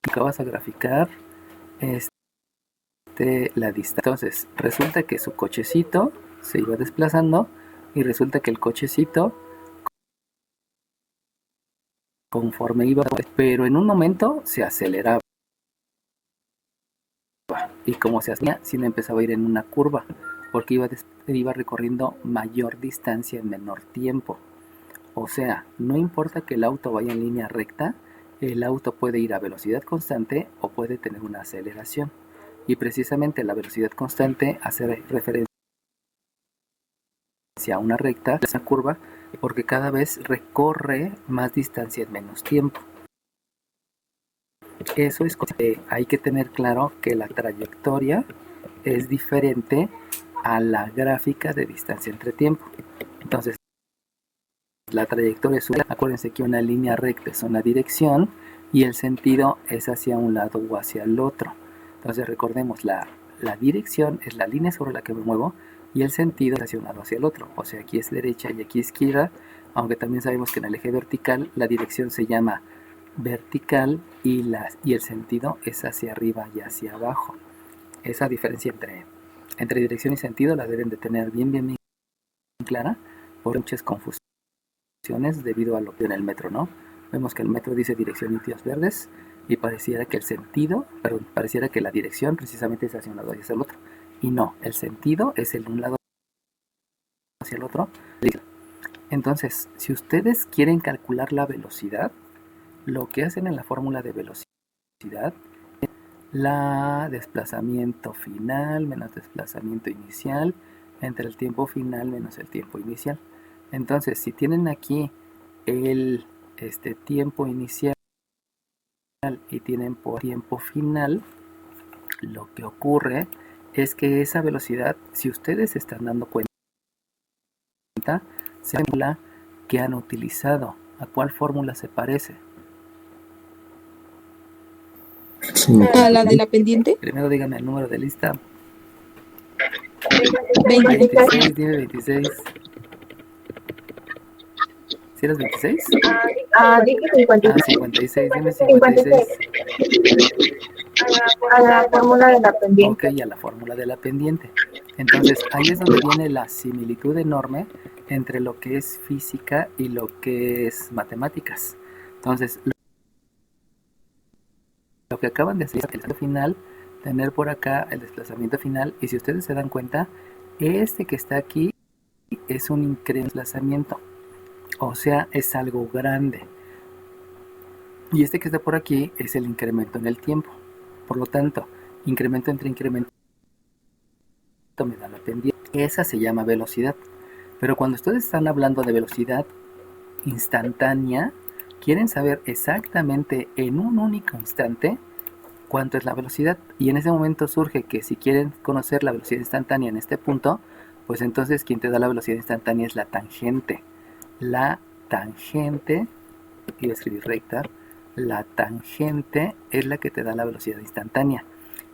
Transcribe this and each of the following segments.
Acá vas a graficar la distancia. Entonces, resulta que su cochecito se iba desplazando y resulta que el cochecito, conforme iba, pero en un momento se aceleraba. Y como se hacía, sí empezaba a ir en una curva, porque iba recorriendo mayor distancia en menor tiempo. O sea, no importa que el auto vaya en línea recta, el auto puede ir a velocidad constante o puede tener una aceleración. Y precisamente la velocidad constante hace referencia a una recta, esa curva, porque cada vez recorre más distancia en menos tiempo. Eso es que hay que tener claro que la trayectoria es diferente a la gráfica de distancia entre tiempo. Entonces, la trayectoria es acuérdense que una línea recta es una dirección y el sentido es hacia un lado o hacia el otro. Entonces recordemos, la dirección es la línea sobre la que me muevo y el sentido es hacia un lado o hacia el otro. O sea, aquí es derecha y aquí izquierda, aunque también sabemos que en el eje vertical la dirección se llama vertical y el sentido es hacia arriba y hacia abajo. Esa diferencia entre dirección y sentido la deben de tener bien clara, por muchas confusiones debido a lo que en el metro, ¿no? Vemos que el metro dice dirección y tíos verdes y pareciera que pareciera que la dirección precisamente es hacia un lado y hacia el otro. Y no, el sentido es el un lado hacia el otro. Entonces, si ustedes quieren calcular la velocidad, lo que hacen en la fórmula de velocidad es la desplazamiento final menos desplazamiento inicial entre el tiempo final menos el tiempo inicial. Entonces, si tienen aquí el tiempo inicial y tienen por tiempo final, lo que ocurre es que esa velocidad, si ustedes se están dando cuenta, se fórmula que han utilizado. ¿A cuál fórmula se parece? ¿A la de la pendiente? Primero díganme el número de lista. 26. Dime 26. ¿Sí eres 26? Dije 56. 56, dime 56. A la fórmula de la pendiente. Ok, a la fórmula de la pendiente. Entonces, ahí es donde viene la similitud enorme entre lo que es física y lo que es matemáticas. Entonces, lo que acaban de hacer es el final, tener por acá el desplazamiento final, y si ustedes se dan cuenta, este que está aquí es un incremento de desplazamiento, o sea, es algo grande. Y este que está por aquí es el incremento en el tiempo. Por lo tanto, incremento entre incremento me da la pendiente. Esa se llama velocidad. Pero cuando ustedes están hablando de velocidad instantánea, quieren saber exactamente en un único instante cuánto es la velocidad. Y en ese momento surge que si quieren conocer la velocidad instantánea en este punto, pues entonces quien te da la velocidad instantánea es la tangente. La tangente, quiero escribir recta, la tangente es la que te da la velocidad instantánea.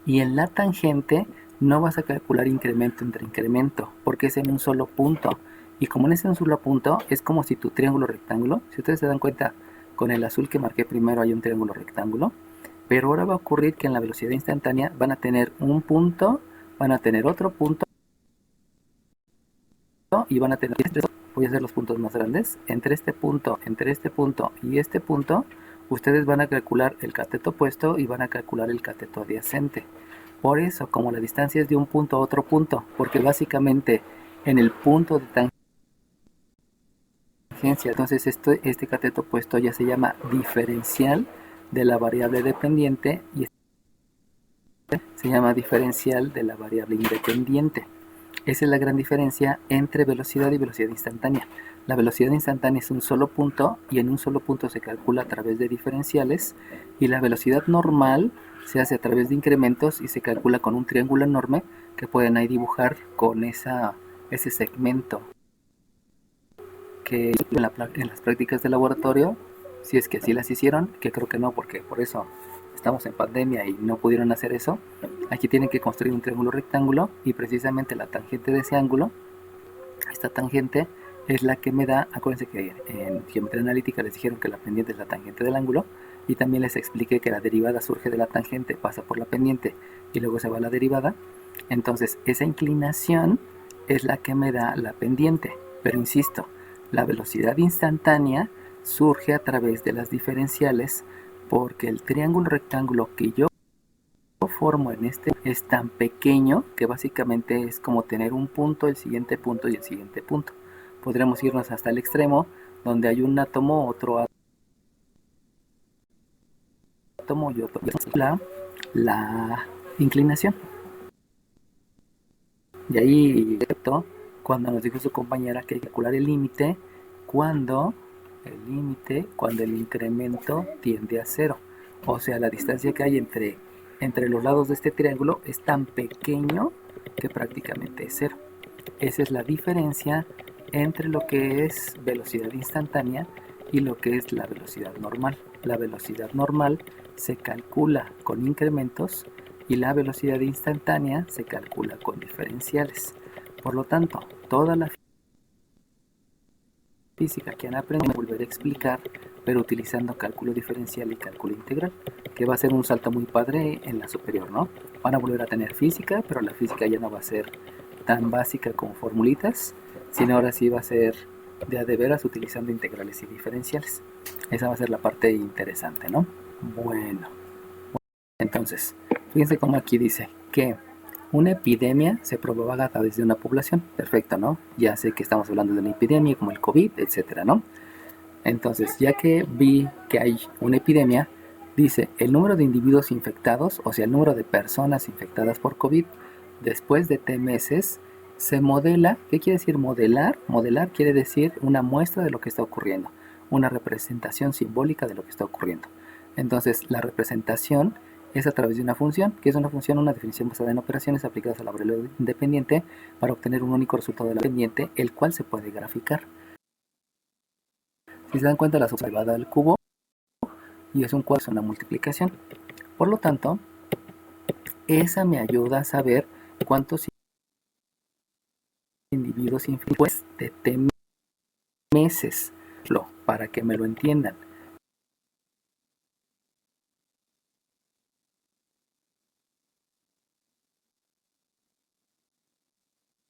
Y en la tangente no vas a calcular incremento entre incremento, porque es en un solo punto. Y como en ese un solo punto, es como si tu triángulo rectángulo, si ustedes se dan cuenta, con el azul que marqué primero hay un triángulo rectángulo, pero ahora va a ocurrir que en la velocidad instantánea van a tener un punto, van a tener otro punto, y van a tener, voy a hacer los puntos más grandes, entre este punto y este punto, ustedes van a calcular el cateto opuesto y van a calcular el cateto adyacente. Por eso, como la distancia es de un punto a otro punto, porque básicamente en el punto de tangencia, entonces este cateto opuesto ya se llama diferencial de la variable dependiente y se llama diferencial de la variable independiente. Esa es la gran diferencia entre velocidad y velocidad instantánea. La velocidad instantánea es un solo punto y en un solo punto se calcula a través de diferenciales, y la velocidad normal se hace a través de incrementos y se calcula con un triángulo enorme que pueden ahí dibujar con ese segmento que en las prácticas de laboratorio, si es que así las hicieron, que creo que no, porque por eso estamos en pandemia y no pudieron hacer eso. Aquí tienen que construir un triángulo rectángulo y precisamente la tangente de ese ángulo, esta tangente es la que me da, acuérdense que en geometría analítica les dijeron que la pendiente es la tangente del ángulo, y también les expliqué que la derivada surge de la tangente, pasa por la pendiente y luego se va a la derivada. Entonces esa inclinación es la que me da la pendiente, pero insisto, la velocidad instantánea surge a través de las diferenciales porque el triángulo rectángulo que yo formo en este es tan pequeño que básicamente es como tener un punto, el siguiente punto y el siguiente punto. Podremos irnos hasta el extremo donde hay un átomo, otro átomo y otro. La inclinación. Y ahí, cuando nos dijo su compañera que hay que calcular el límite cuando el incremento tiende a cero. O sea, la distancia que hay entre los lados de este triángulo es tan pequeño que prácticamente es cero. Esa es la diferencia entre lo que es velocidad instantánea y lo que es la velocidad normal. La velocidad normal se calcula con incrementos y la velocidad instantánea se calcula con diferenciales. Por lo tanto, toda la física que han aprendido volver a explicar, pero utilizando cálculo diferencial y cálculo integral, que va a ser un salto muy padre en la superior, ¿no? Van a volver a tener física, pero la física ya no va a ser tan básica como formulitas, sino ahora sí va a ser de a de veras utilizando integrales y diferenciales. Esa va a ser la parte interesante, ¿no? Bueno, entonces, fíjense cómo aquí dice que una epidemia se propaga a través de una población. Perfecto, ¿no? Ya sé que estamos hablando de una epidemia como el COVID, etcétera, ¿no? Entonces, ya que vi que hay una epidemia, dice el número de individuos infectados, o sea, el número de personas infectadas por COVID después de T meses, se modela. ¿Qué quiere decir modelar? Modelar quiere decir una muestra de lo que está ocurriendo, una representación simbólica de lo que está ocurriendo. Entonces, la representación es a través de una función, que es una función, una definición basada en operaciones aplicadas a la variable independiente para obtener un único resultado de la pendiente, el cual se puede graficar. Si se dan cuenta, la suma elevada al cubo y es un cuadro, es una multiplicación. Por lo tanto, esa me ayuda a saber cuántos individuos infectados de T meses, para que me lo entiendan.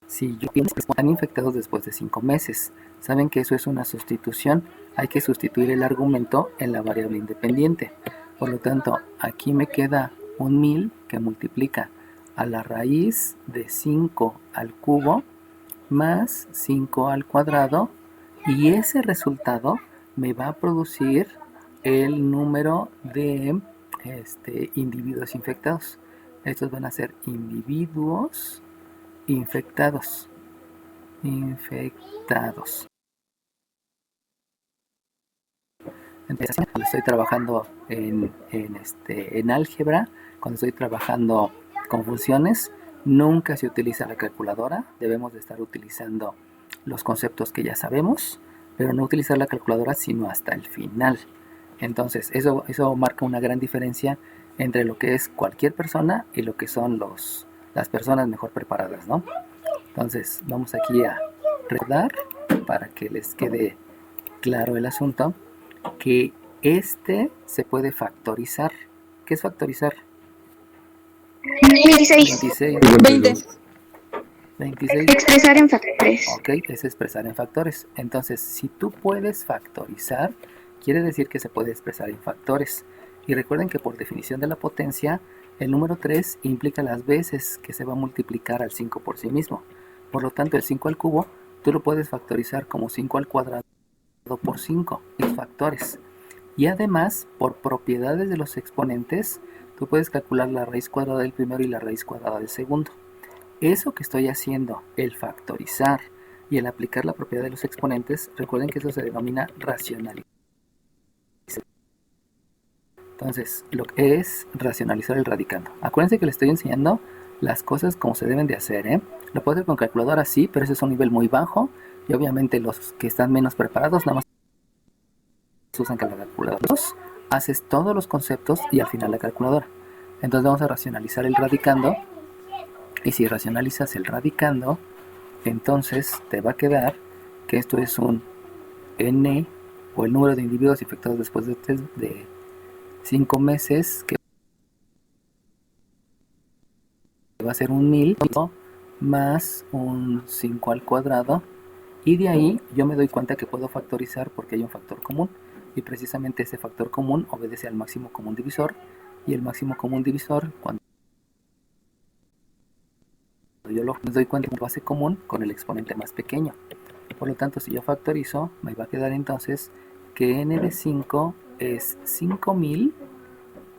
Si yo pienso que están infectados después de 5 meses, saben que eso es una sustitución. Hay que sustituir el argumento en la variable independiente. Por lo tanto, aquí me queda un 1000 que multiplica a la raíz de 5 al cubo más 5 al cuadrado, y ese resultado me va a producir el número de individuos infectados. Estos van a ser individuos infectados. Entonces, cuando estoy trabajando en álgebra, cuando estoy trabajando con funciones, nunca se utiliza la calculadora. Debemos de estar utilizando los conceptos que ya sabemos, pero no utilizar la calculadora sino hasta el final. Entonces, eso marca una gran diferencia entre lo que es cualquier persona y lo que son las personas mejor preparadas, ¿no? Entonces, vamos aquí a recordar para que les quede claro el asunto, que se puede factorizar. ¿Qué es factorizar? 26. 26. Expresar en factores. Ok, es expresar en factores. Entonces, si tú puedes factorizar, quiere decir que se puede expresar en factores. Y recuerden que por definición de la potencia, el número 3 implica las veces que se va a multiplicar al 5 por sí mismo. Por lo tanto, el 5 al cubo, tú lo puedes factorizar como 5 al cuadrado por 5, los factores. Y además, por propiedades de los exponentes, tú puedes calcular la raíz cuadrada del primero y la raíz cuadrada del segundo. Eso que estoy haciendo, el factorizar y el aplicar la propiedad de los exponentes, recuerden que eso se denomina racionalizar. Entonces, lo que es racionalizar el radicando. Acuérdense que les estoy enseñando las cosas como se deben de hacer, ¿eh? Lo puedo hacer con calculadora, sí, pero ese es un nivel muy bajo. Y obviamente los que están menos preparados nada más usan la calculadora. Haces todos los conceptos y al final la calculadora. Entonces vamos a racionalizar el radicando. Y si racionalizas el radicando, entonces te va a quedar que esto es un n, o el número de individuos infectados después de 5 meses, que va a ser un 1000 más un 5 al cuadrado, y de ahí yo me doy cuenta que puedo factorizar porque hay un factor común, y precisamente ese factor común obedece al máximo común divisor, y el máximo común divisor, cuando yo me doy cuenta de base común con el exponente más pequeño. Por lo tanto, si yo factorizo, me va a quedar entonces que n de 5 es 5000,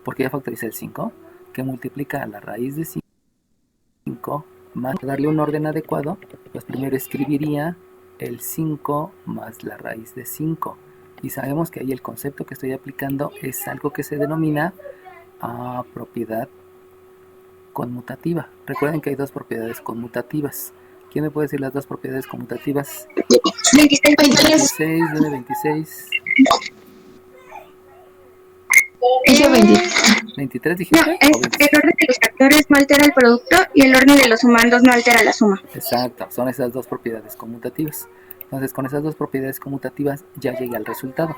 porque ya factoricé el 5, que multiplica a la raíz de 5, más darle un orden adecuado, pues primero escribiría el 5 más la raíz de 5. Y sabemos que ahí el concepto que estoy aplicando es algo que se denomina propiedad conmutativa. Recuerden que hay dos propiedades conmutativas. ¿Quién me puede decir las dos propiedades conmutativas? 26 y una 26. Ese 23 dijiste. No, es el orden de los factores no altera el producto y el orden de los sumandos no altera la suma. Exacto, son esas dos propiedades conmutativas. Entonces, con esas dos propiedades conmutativas ya llegué al resultado.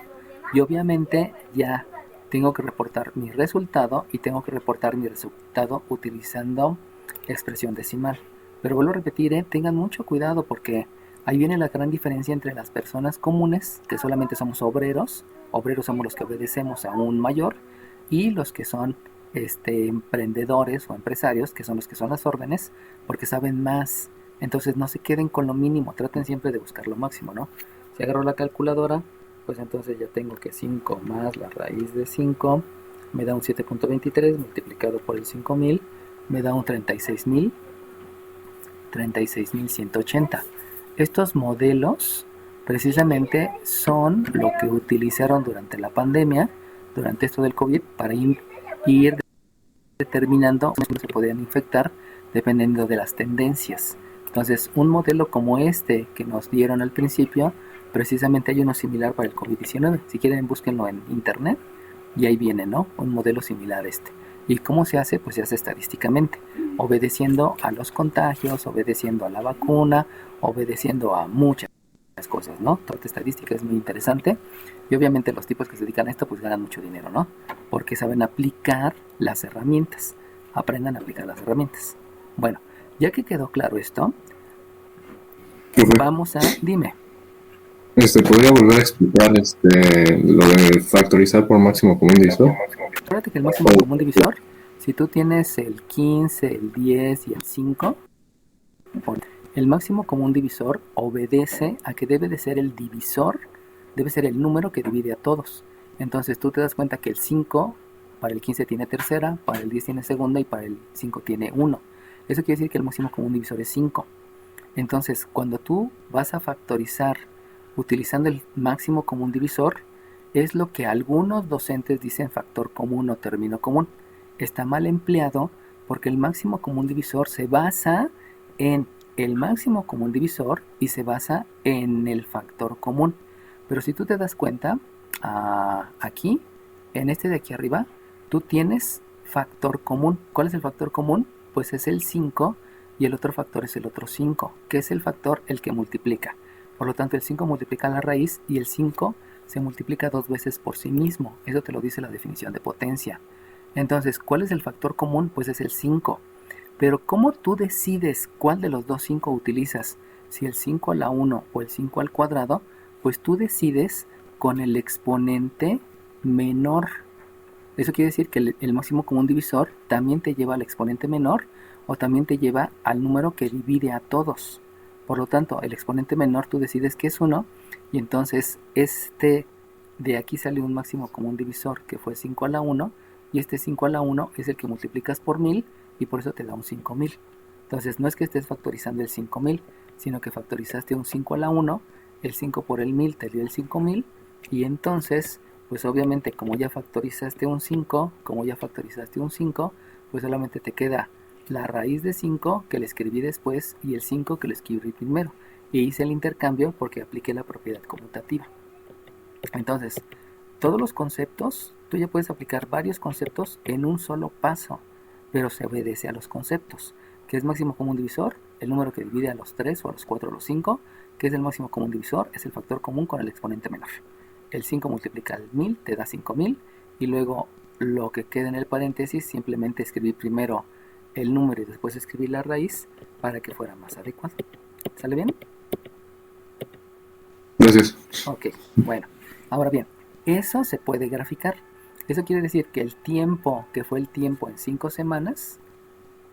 Y obviamente ya tengo que reportar mi resultado, y tengo que reportar mi resultado utilizando expresión decimal. Pero vuelvo a repetir, tengan mucho cuidado, porque ahí viene la gran diferencia entre las personas comunes, que solamente somos obreros somos los que obedecemos a un mayor, y los que son emprendedores o empresarios, que son los que son las órdenes, porque saben más. Entonces no se queden con lo mínimo, traten siempre de buscar lo máximo, ¿no? Si agarro la calculadora, pues entonces ya tengo que 5 más la raíz de 5 me da un 7.23 multiplicado por el 5000, me da un 36.180. Estos modelos precisamente son lo que utilizaron durante la pandemia, durante esto del COVID, para ir determinando cómo se podían infectar dependiendo de las tendencias. Entonces, un modelo como este que nos dieron al principio, precisamente hay uno similar para el COVID-19. Si quieren, búsquenlo en internet y ahí viene, ¿no? Un modelo similar a este. ¿Y cómo se hace? Pues se hace estadísticamente, obedeciendo a los contagios, obedeciendo a la vacuna, obedeciendo a muchas cosas, ¿no? Toda esta estadística es muy interesante, y obviamente los tipos que se dedican a esto pues ganan mucho dinero, ¿no? Porque saben aplicar las herramientas. Aprendan a aplicar las herramientas. Bueno, ya que quedó claro esto, vamos a... Dime. ¿Podría volver a explicar lo de factorizar por máximo común divisor? Acuérdate que el máximo común divisor, si tú tienes el 15, el 10 y el 5, el máximo común divisor obedece a que debe de ser el divisor, debe ser el número que divide a todos. Entonces tú te das cuenta que el 5 para el 15 tiene tercera, para el 10 tiene segunda y para el 5 tiene 1. Eso quiere decir que el máximo común divisor es 5. Entonces, cuando tú vas a factorizar utilizando el máximo común divisor, es lo que algunos docentes dicen factor común o término común. Está mal empleado, porque el máximo común divisor se basa en el máximo común divisor y se basa en el factor común. Pero si tú te das cuenta, aquí, en este de aquí arriba, tú tienes factor común. ¿Cuál es el factor común? Pues es el 5, y el otro factor es el otro 5, que es el factor el que multiplica. Por lo tanto, el 5 multiplica la raíz, y el 5 se multiplica 2 veces por sí mismo. Eso te lo dice la definición de potencia. Entonces, ¿cuál es el factor común? Pues es el 5. Pero ¿cómo tú decides cuál de los dos 5 utilizas? Si el 5 a la 1 o el 5 al cuadrado, pues tú decides con el exponente menor. Eso quiere decir que el máximo común divisor también te lleva al exponente menor, o también te lleva al número que divide a todos. Por lo tanto, el exponente menor tú decides que es 1, y entonces de aquí sale un máximo común divisor que fue 5 a la 1, y este 5 a la 1 es el que multiplicas por 1000, y por eso te da un 5000. Entonces no es que estés factorizando el 5000, sino que factorizaste un 5 a la 1, el 5 por el 1000 te dio el 5000, y entonces, pues obviamente como ya factorizaste un 5, pues solamente te queda la raíz de 5 que le escribí después y el 5 que le escribí primero. Y hice el intercambio porque apliqué la propiedad conmutativa. Entonces, todos los conceptos, tú ya puedes aplicar varios conceptos en un solo paso, pero se obedece a los conceptos. ¿Qué es máximo común divisor? El número que divide a los 3 o a los 4 o a los 5. ¿Qué es el máximo común divisor? Es el factor común con el exponente menor. El 5 multiplica el 1000, te da 5000, y luego lo que queda en el paréntesis, simplemente escribir primero el número y después escribir la raíz para que fuera más adecuado. ¿Sale bien? Gracias. Ok, bueno. Ahora bien, eso se puede graficar. Eso quiere decir que el tiempo, que fue el tiempo en 5 semanas,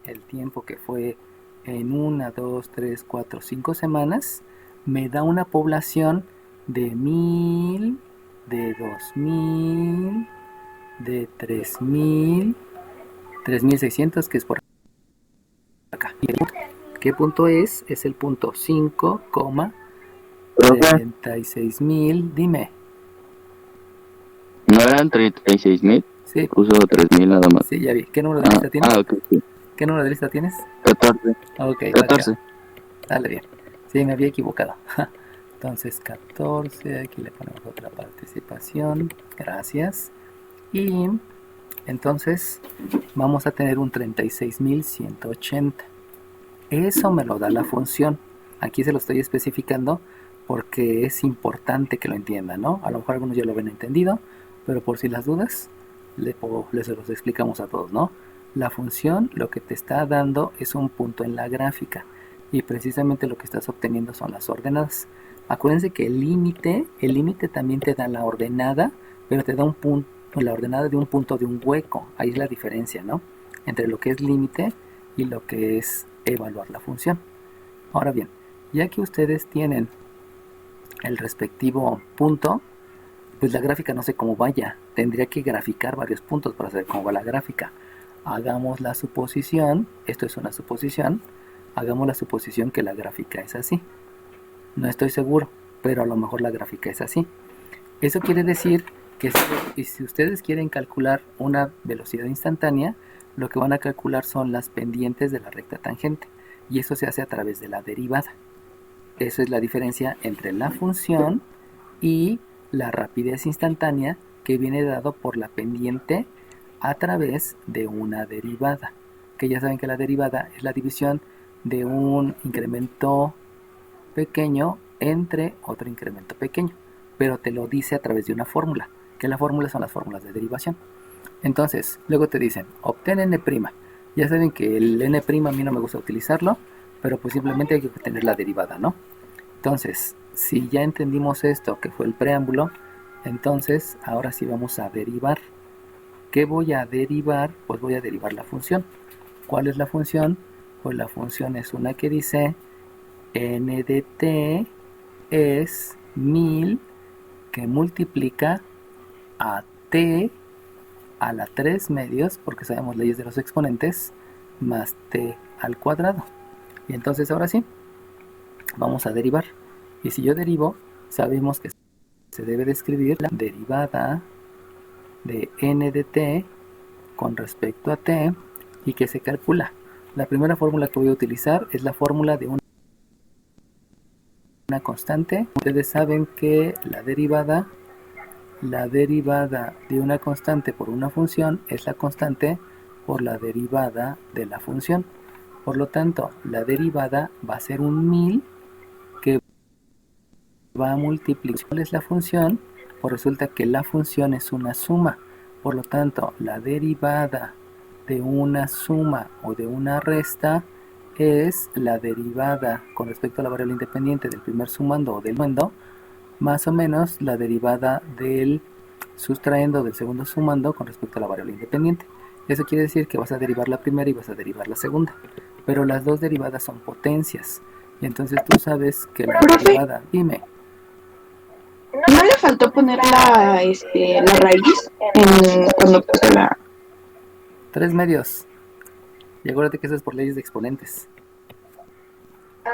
el tiempo que fue en 1, 2, 3, 4, 5 semanas, me da una población de 1000, de 2000, de 3000, 3600, que es por acá. ¿Qué punto es? Es el punto 5,36,000. Dime. ¿No eran 36,000? Sí, Puso 3,000 nada más. sí, ya vi. ¿Qué número de lista tienes? Ok, sí. ¿Qué número de lista tienes? 14. Ok, 14. dale bien. Sí, me había equivocado. Entonces 14, aquí le ponemos otra participación. Gracias. Y entonces vamos a tener un 36,180. Eso me lo da la función. Aquí se lo estoy especificando porque es importante que lo entiendan, ¿no? A lo mejor algunos ya lo ven entendido, pero por si las dudas, les los explicamos a todos, ¿no? La función lo que te está dando es un punto en la gráfica y precisamente lo que estás obteniendo son las ordenadas. Acuérdense que el límite también te da la ordenada, pero te da un punto, la ordenada de un punto de un hueco. Ahí es la diferencia, ¿no? Entre lo que es límite y lo que es evaluar la función. Ahora bien, ya que ustedes tienen el respectivo punto, pues la gráfica no sé cómo vaya. Tendría que graficar varios puntos para saber cómo va la gráfica. Hagamos la suposición, esto es una suposición, hagamos la suposición que la gráfica es así. No estoy seguro, pero a lo mejor la gráfica es así. Eso quiere decir que si ustedes quieren calcular una velocidad instantánea, lo que van a calcular son las pendientes de la recta tangente, y eso se hace a través de la derivada. Eso es la diferencia entre la función y la rapidez instantánea, que viene dado por la pendiente a través de una derivada, que ya saben que la derivada es la división de un incremento pequeño entre otro incremento pequeño, pero te lo dice a través de una fórmula, que la fórmula son las fórmulas de derivación. Entonces, luego te dicen, obtén n'. Ya saben que el n' a mí no me gusta utilizarlo, pero pues simplemente hay que obtener la derivada, ¿no? Entonces, si ya entendimos esto, que fue el preámbulo, entonces ahora sí vamos a derivar. ¿Qué voy a derivar? Pues voy a derivar la función. ¿Cuál es la función? Pues la función es una que dice n de t es 1000 que multiplica a t a la 3 medios, porque sabemos leyes de los exponentes, más t al cuadrado. Y entonces ahora sí, vamos a derivar. Y si yo derivo, sabemos que se debe de escribir la derivada de n de t con respecto a t, y que se calcula. La primera fórmula que voy a utilizar es la fórmula de una constante. Ustedes saben que la derivada de una constante por una función es la constante por la derivada de la función. Por lo tanto, la derivada va a ser un 1000 que va a multiplicar. ¿Cuál es la función? Pues resulta que la función es una suma. Por lo tanto, la derivada de una suma o de una resta es la derivada con respecto a la variable independiente del primer sumando o del sumando, más o menos la derivada del sustrayendo del segundo sumando con respecto a la variable independiente. Eso quiere decir que vas a derivar la primera y vas a derivar la segunda, pero las dos derivadas son potencias, y entonces tú sabes que la derivada, dime, ¿No le faltó poner la raíz cuando puse la...? 3 medios, y acuérdate que eso es por leyes de exponentes.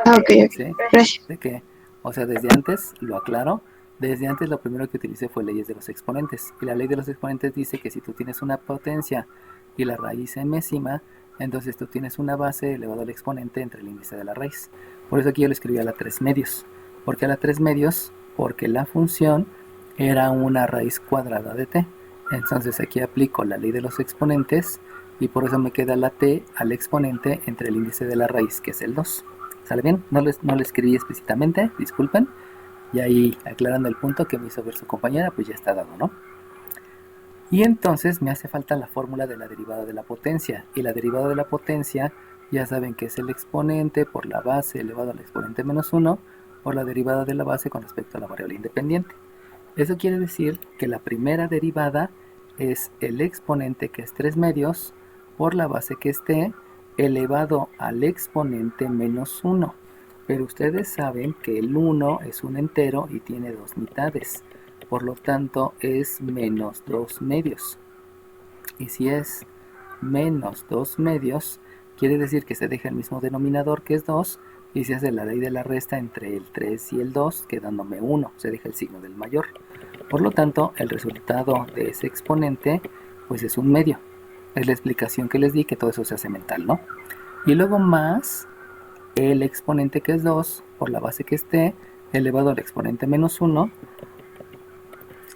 Ok, ¿Sí? gracias. De que, o sea, desde antes, lo aclaro, desde antes lo primero que utilicé fue leyes de los exponentes, y la ley de los exponentes dice que si tú tienes una potencia y la raíz enésima, entonces tú tienes una base elevado al exponente entre el índice de la raíz. Por eso aquí yo le escribí a la 3 medios. ¿Por qué a la 3 medios? Porque la función era una raíz cuadrada de t. Entonces aquí aplico la ley de los exponentes, y por eso me queda la t al exponente entre el índice de la raíz, que es el 2. ¿Sale bien? No le escribí explícitamente, disculpen. Y ahí, aclarando el punto que me hizo ver su compañera, pues ya está dado, ¿no? Y entonces me hace falta la fórmula de la derivada de la potencia. Y la derivada de la potencia, ya saben que es el exponente por la base elevado al exponente menos 1 por la derivada de la base con respecto a la variable independiente. Eso quiere decir que la primera derivada es el exponente, que es 3 medios, por la base que es t, elevado al exponente menos 1. Pero ustedes saben que el 1 es un entero y tiene dos mitades. Por lo tanto es menos 2 medios. Y si es menos 2 medios, quiere decir que se deja el mismo denominador, que es 2, y se hace la ley de la resta entre el 3 y el 2, quedándome 1, se deja el signo del mayor. Por lo tanto, el resultado de ese exponente pues es un medio. Es la explicación que les di, que todo eso se hace mental, ¿no? Y luego más el exponente, que es 2, por la base que es t, elevado al exponente menos 1,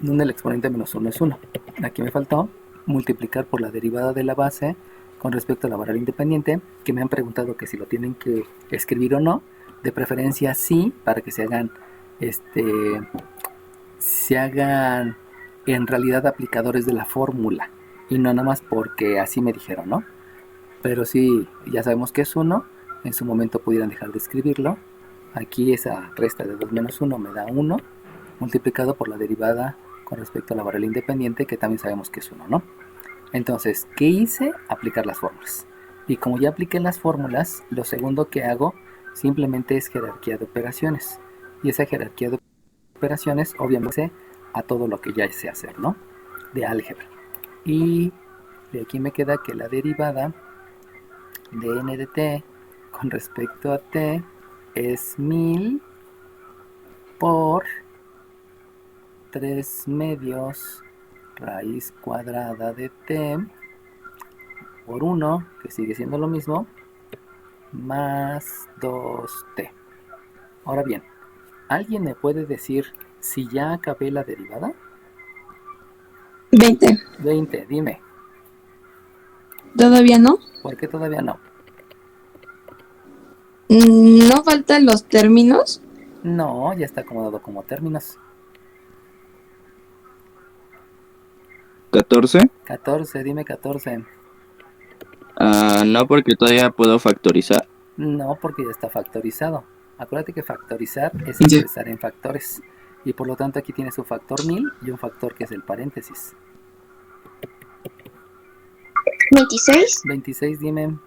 donde el exponente menos 1 es 1. Aquí me faltó multiplicar por la derivada de la base con respecto a la variable independiente, que me han preguntado que si lo tienen que escribir o no. De preferencia sí, para que se hagan en realidad aplicadores de la fórmula y no nada más porque así me dijeron, ¿no? Pero sí, ya sabemos que es 1, en su momento pudieran dejar de escribirlo. Aquí esa resta de 2 menos 1 me da 1, multiplicado por la derivada con respecto a la variable independiente, que también sabemos que es 1, ¿no? Entonces, ¿qué hice? Aplicar las fórmulas. Y como ya apliqué las fórmulas, lo segundo que hago simplemente es jerarquía de operaciones. Y esa jerarquía de operaciones, obviamente, a todo lo que ya sé hacer, ¿no? De álgebra. Y de aquí me queda que la derivada de n de t con respecto a t es 1000 por 3 medios raíz cuadrada de t por 1, que sigue siendo lo mismo, más 2t. Ahora bien, ¿alguien me puede decir si ya acabé la derivada? 20. 20, dime. ¿Todavía no? ¿Por qué todavía no? ¿No faltan los términos? No, ya está acomodado como términos. 14. 14, dime 14. No, porque todavía puedo factorizar. No, porque ya está factorizado. Acuérdate que factorizar es expresar en factores. Y por lo tanto aquí tiene su factor 1000 y un factor que es el paréntesis. 26. 26, dime.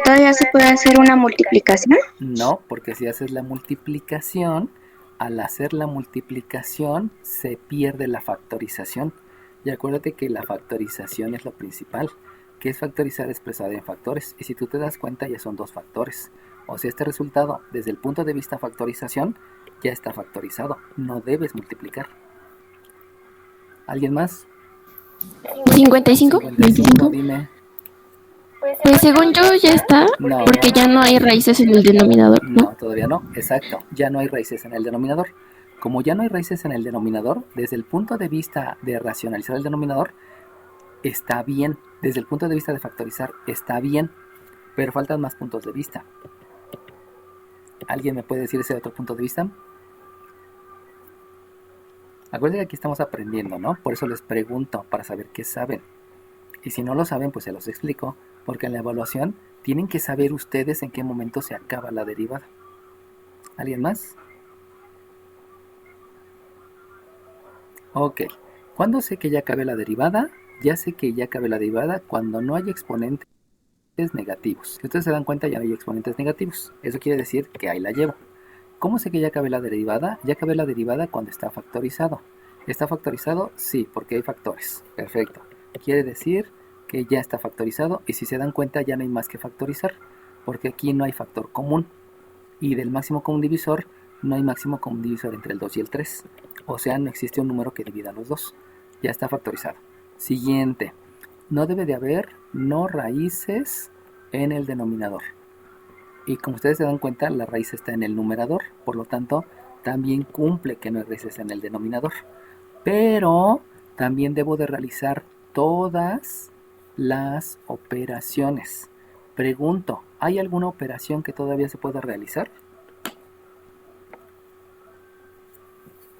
¿Todavía se puede hacer una multiplicación? No, porque si haces la multiplicación, al hacer la multiplicación se pierde la factorización. Y acuérdate que la factorización es lo principal, que es factorizar expresado en factores. Y si tú te das cuenta, ya son dos factores. O sea, este resultado, desde el punto de vista factorización, ya está factorizado. No debes multiplicar. ¿Alguien más? 55, 25. Dime. Pues según yo ya está, No. porque ya no hay raíces en el denominador, ¿no? No, todavía no. Exacto. Ya no hay raíces en el denominador. Como ya no hay raíces en el denominador, desde el punto de vista de racionalizar el denominador, está bien. Desde el punto de vista de factorizar, está bien. Pero faltan más puntos de vista. ¿Alguien me puede decir ese otro punto de vista? Acuérdense que aquí estamos aprendiendo, ¿no? Por eso les pregunto, para saber qué saben. Y si no lo saben, pues se los explico. Porque en la evaluación tienen que saber ustedes en qué momento se acaba la derivada. ¿Alguien más? Ok. ¿Cuándo sé que ya acabé la derivada? Ya sé que ya acabé la derivada cuando no hay exponentes negativos. Si ustedes se dan cuenta, ya no hay exponentes negativos. Eso quiere decir que ahí la llevo. ¿Cómo sé que ya acabé la derivada? Ya acabé la derivada cuando está factorizado. ¿Está factorizado? Sí, porque hay factores. Perfecto. Quiere decir que ya está factorizado, y si se dan cuenta ya no hay más que factorizar, porque aquí no hay factor común, y del máximo común divisor no hay máximo común divisor entre el 2 y el 3, o sea, no existe un número que divida los dos. Ya está factorizado. Siguiente, no debe de haber no raíces en el denominador, y como ustedes se dan cuenta, la raíz está en el numerador, por lo tanto también cumple que no hay raíces en el denominador, pero también debo de realizar todas las operaciones. Pregunto, ¿hay alguna operación que todavía se pueda realizar?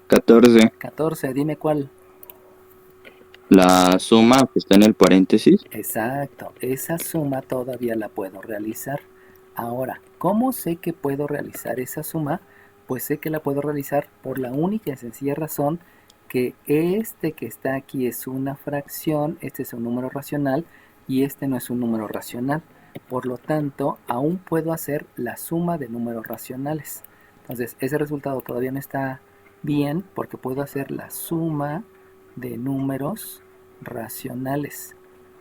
14. 14, dime cuál. La suma que está en el paréntesis. Exacto, esa suma todavía la puedo realizar. Ahora, ¿cómo sé que puedo realizar esa suma? Pues sé que la puedo realizar por la única y sencilla razón que este que está aquí es una fracción, este es un número racional y este no es un número racional. Por lo tanto, aún puedo hacer la suma de números racionales. Entonces, ese resultado todavía no está bien porque puedo hacer la suma de números racionales.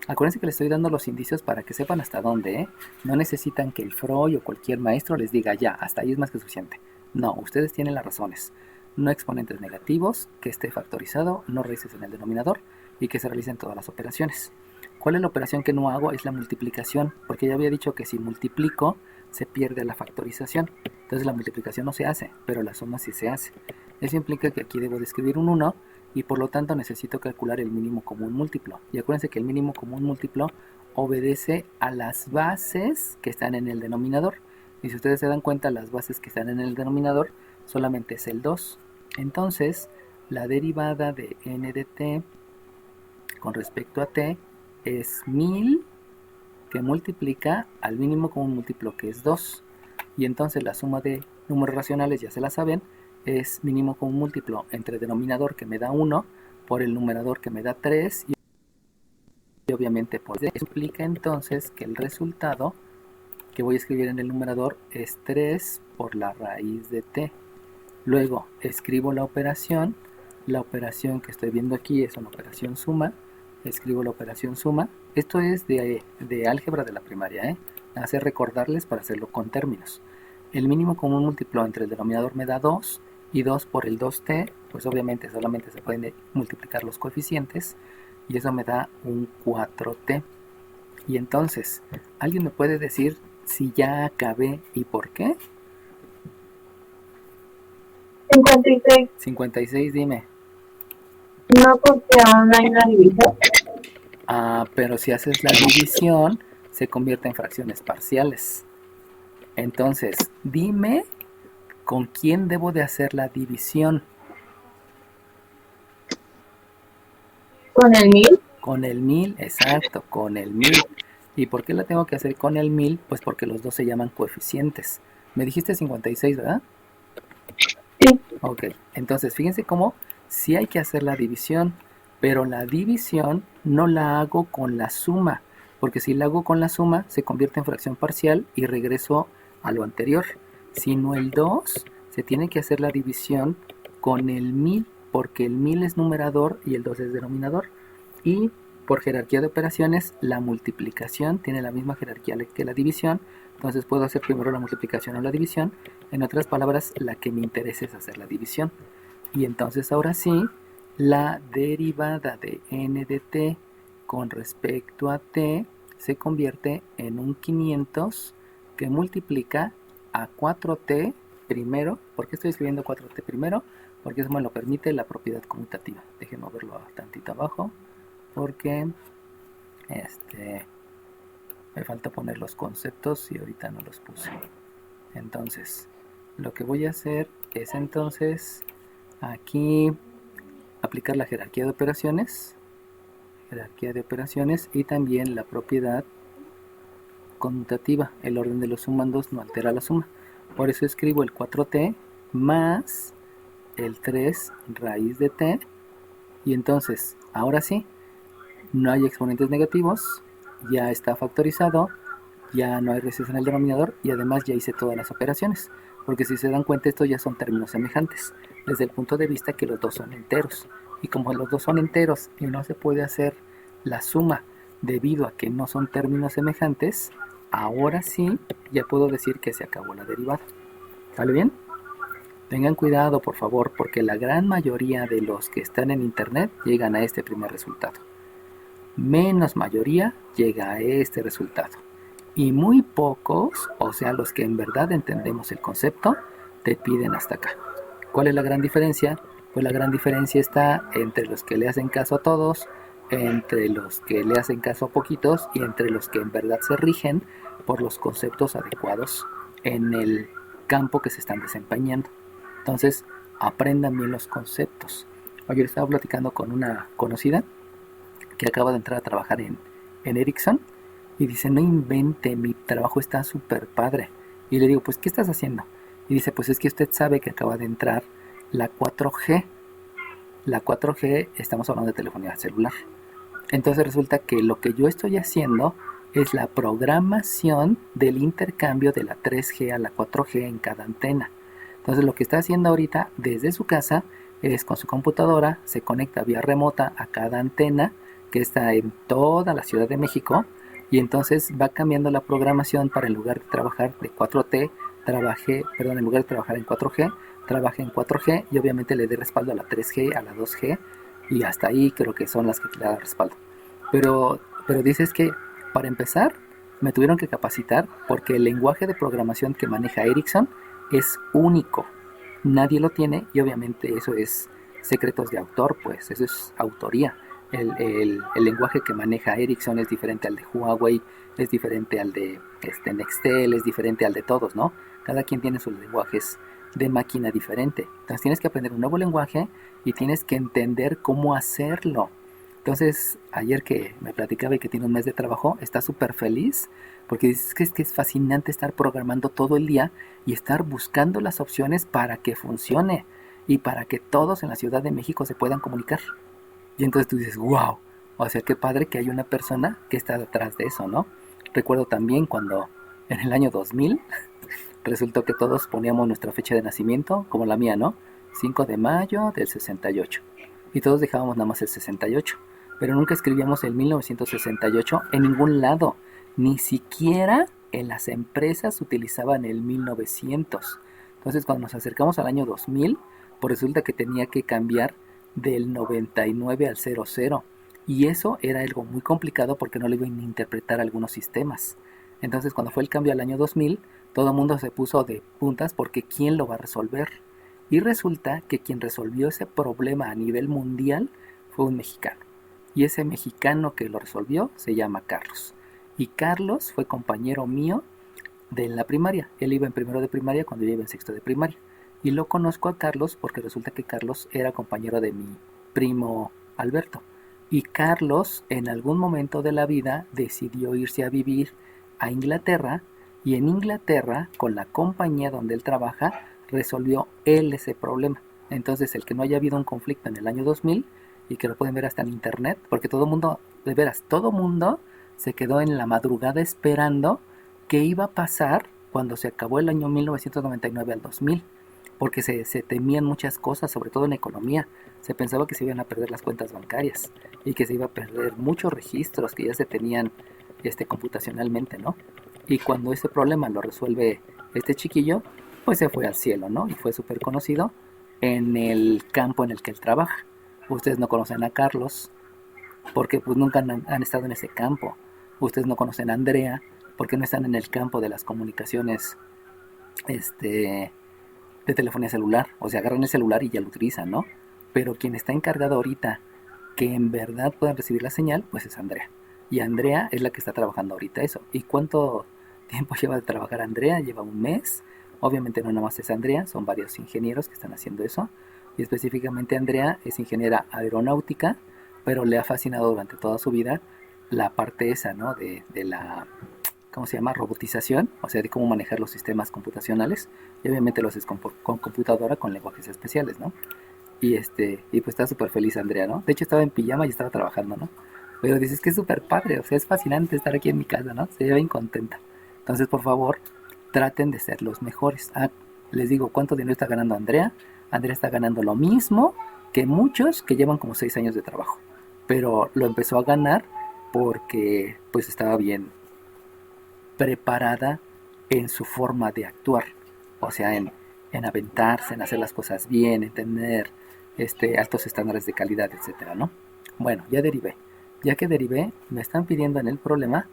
Acuérdense que les estoy dando los indicios para que sepan hasta dónde, ¿eh? No necesitan que el Freud o cualquier maestro les diga ya, hasta ahí es más que suficiente. No, ustedes tienen las razones. No exponentes negativos, que esté factorizado, no raíces en el denominador y que se realicen todas las operaciones. ¿Cuál es la operación que no hago? Es la multiplicación, porque ya había dicho que si multiplico se pierde la factorización. Entonces la multiplicación no se hace, pero la suma sí se hace. Eso implica que aquí debo de escribir un 1 y por lo tanto necesito calcular el mínimo común múltiplo. Y acuérdense que el mínimo común múltiplo obedece a las bases que están en el denominador. Y si ustedes se dan cuenta, las bases que están en el denominador solamente es el 2. Entonces, la derivada de n de t con respecto a t es 1000 que multiplica al mínimo común múltiplo que es 2. Y entonces la suma de números racionales, ya se la saben, es mínimo común múltiplo entre el denominador que me da 1 por el numerador que me da 3 y obviamente por eso implica entonces que el resultado que voy a escribir en el numerador es 3 por la raíz de t. Luego escribo la operación que estoy viendo aquí es una operación suma, escribo la operación suma, esto es de álgebra de la primaria, hace recordarles para hacerlo con términos. El mínimo común múltiplo entre el denominador me da 2 y 2 por el 2t, pues obviamente solamente se pueden multiplicar los coeficientes y eso me da un 4t. Y entonces, ¿alguien me puede decir si ya acabé y por qué? 56. 56, dime. No, porque aún hay una división. Pero si haces la división, se convierte en fracciones parciales. Entonces, dime con quién debo de hacer la división. ¿Con el 1000? Con el 1000, exacto, con el 1000. ¿Y por qué la tengo que hacer con el 1000? Pues porque los dos se llaman coeficientes. Me dijiste 56, ¿verdad? Sí. Ok, entonces fíjense cómo sí hay que hacer la división, pero la división no la hago con la suma, porque si la hago con la suma se convierte en fracción parcial y regreso a lo anterior. Sino el 2 se tiene que hacer la división con el 1000, porque el 1000 es numerador y el 2 es denominador. Y por jerarquía de operaciones, la multiplicación tiene la misma jerarquía que la división, entonces puedo hacer primero la multiplicación o la división. En otras palabras, la que me interesa es hacer la división. Y entonces ahora sí, la derivada de n de t con respecto a t se convierte en un 500 que multiplica a 4t primero. ¿Por qué estoy escribiendo 4t primero? Porque eso me lo permite la propiedad conmutativa. Déjenme verlo tantito abajo, porque me falta poner los conceptos y ahorita no los puse. Entonces, lo que voy a hacer es entonces aquí aplicar la jerarquía de operaciones y también la propiedad conmutativa. El orden de los sumandos no altera la suma. Por eso escribo el 4t más el 3 raíz de t. Y entonces, ahora sí, no hay exponentes negativos, ya está factorizado, ya no hay raíces en el denominador y además ya hice todas las operaciones. Porque si se dan cuenta, estos ya son términos semejantes, desde el punto de vista que los dos son enteros. Y como los dos son enteros y no se puede hacer la suma debido a que no son términos semejantes, ahora sí ya puedo decir que se acabó la derivada. ¿Sale bien? Tengan cuidado, por favor, porque la gran mayoría de los que están en internet llegan a este primer resultado. Menos mayoría llega a este resultado. Y muy pocos, o sea, los que en verdad entendemos el concepto, te piden hasta acá. ¿Cuál es la gran diferencia? Pues la gran diferencia está entre los que le hacen caso a todos, entre los que le hacen caso a poquitos y entre los que en verdad se rigen por los conceptos adecuados en el campo que se están desempeñando. Entonces, aprendan bien los conceptos. Ayer estaba platicando con una conocida que acaba de entrar a trabajar en Ericsson y dice, no invente, mi trabajo está súper padre. Y le digo, pues, ¿qué estás haciendo? Y dice, pues es que usted sabe que acaba de entrar la 4G. La 4G, estamos hablando de telefonía celular. Entonces resulta que lo que yo estoy haciendo es la programación del intercambio de la 3G a la 4G en cada antena. Entonces lo que está haciendo ahorita desde su casa es con su computadora, se conecta vía remota a cada antena que está en toda la Ciudad de México y entonces va cambiando la programación para en lugar de trabajar de 4T, en lugar de trabajar en 4G, trabaje en 4G y obviamente le dé respaldo a la 3G, a la 2G y hasta ahí creo que son las que le da respaldo. Pero dices que para empezar me tuvieron que capacitar porque el lenguaje de programación que maneja Ericsson es único. Nadie lo tiene y obviamente eso es secretos de autor, pues eso es autoría. El lenguaje que maneja Ericsson es diferente al de Huawei, es diferente al de Nextel, es diferente al de todos, ¿no? Cada quien tiene sus lenguajes de máquina diferente. Entonces tienes que aprender un nuevo lenguaje y tienes que entender cómo hacerlo. Entonces, ayer que me platicaba y que tiene un mes de trabajo, está súper feliz porque dices que es fascinante estar programando todo el día y estar buscando las opciones para que funcione y para que todos en la Ciudad de México se puedan comunicar. Y entonces tú dices, wow, o sea, qué padre que hay una persona que está detrás de eso, ¿no? Recuerdo también cuando en el año 2000 resultó que todos poníamos nuestra fecha de nacimiento, como la mía, ¿no? 5 de mayo del 68. Y todos dejábamos nada más el 68. Pero nunca escribíamos el 1968 en ningún lado. Ni siquiera en las empresas utilizaban el 1900. Entonces cuando nos acercamos al año 2000, pues resulta que tenía que cambiar del 99 al 00. Y eso era algo muy complicado porque no le iban a interpretar algunos sistemas. Entonces cuando fue el cambio al año 2000, todo el mundo se puso de puntas porque ¿quién lo va a resolver? Y resulta que quien resolvió ese problema a nivel mundial fue un mexicano. Y ese mexicano que lo resolvió se llama Carlos. Y Carlos fue compañero mío de la primaria. Él iba en primero de primaria cuando yo iba en sexto de primaria. Y lo conozco a Carlos porque resulta que Carlos era compañero de mi primo Alberto. Y Carlos en algún momento de la vida decidió irse a vivir a Inglaterra. Y en Inglaterra, con la compañía donde él trabaja, resolvió él ese problema. Entonces, el que no haya habido un conflicto en el año 2000, y que lo pueden ver hasta en internet, porque todo mundo, de veras, todo mundo se quedó en la madrugada esperando qué iba a pasar cuando se acabó el año 1999 al 2000, porque se temían muchas cosas, sobre todo en economía. Se pensaba que se iban a perder las cuentas bancarias y que se iba a perder muchos registros que ya se tenían computacionalmente, ¿no? Y cuando ese problema lo resuelve este chiquillo, pues se fue al cielo, ¿no? Y fue súper conocido en el campo en el que él trabaja. Ustedes no conocen a Carlos porque pues nunca han estado en ese campo. Ustedes no conocen a Andrea porque no están en el campo de las comunicaciones de telefonía celular. O sea, agarran el celular y ya lo utilizan, ¿no? Pero quien está encargado ahorita que en verdad puedan recibir la señal, pues es Andrea. Y Andrea es la que está trabajando ahorita eso. ¿Y cuánto tiempo lleva de trabajar Andrea? Lleva un mes. Obviamente no nada más es Andrea, son varios ingenieros que están haciendo eso. Y específicamente Andrea es ingeniera aeronáutica, pero le ha fascinado durante toda su vida la parte esa, ¿no? De la, ¿cómo se llama? Robotización, o sea, de cómo manejar los sistemas computacionales. Y obviamente lo haces con computadora, con lenguajes especiales, ¿no? Y pues está súper feliz Andrea, ¿no? De hecho estaba en pijama y estaba trabajando, ¿no? Pero dices que es súper padre, o sea, es fascinante estar aquí en mi casa, ¿no? Se ve bien contenta. Entonces, por favor, traten de ser los mejores. Les digo, ¿cuánto dinero está ganando Andrea? Andrea está ganando lo mismo que muchos que llevan como 6 años de trabajo. Pero lo empezó a ganar porque pues estaba bien preparada en su forma de actuar. O sea, en aventarse, en hacer las cosas bien, en tener altos estándares de calidad, etcétera, ¿no? Bueno, ya derivé. Ya que derivé, me están pidiendo en el problema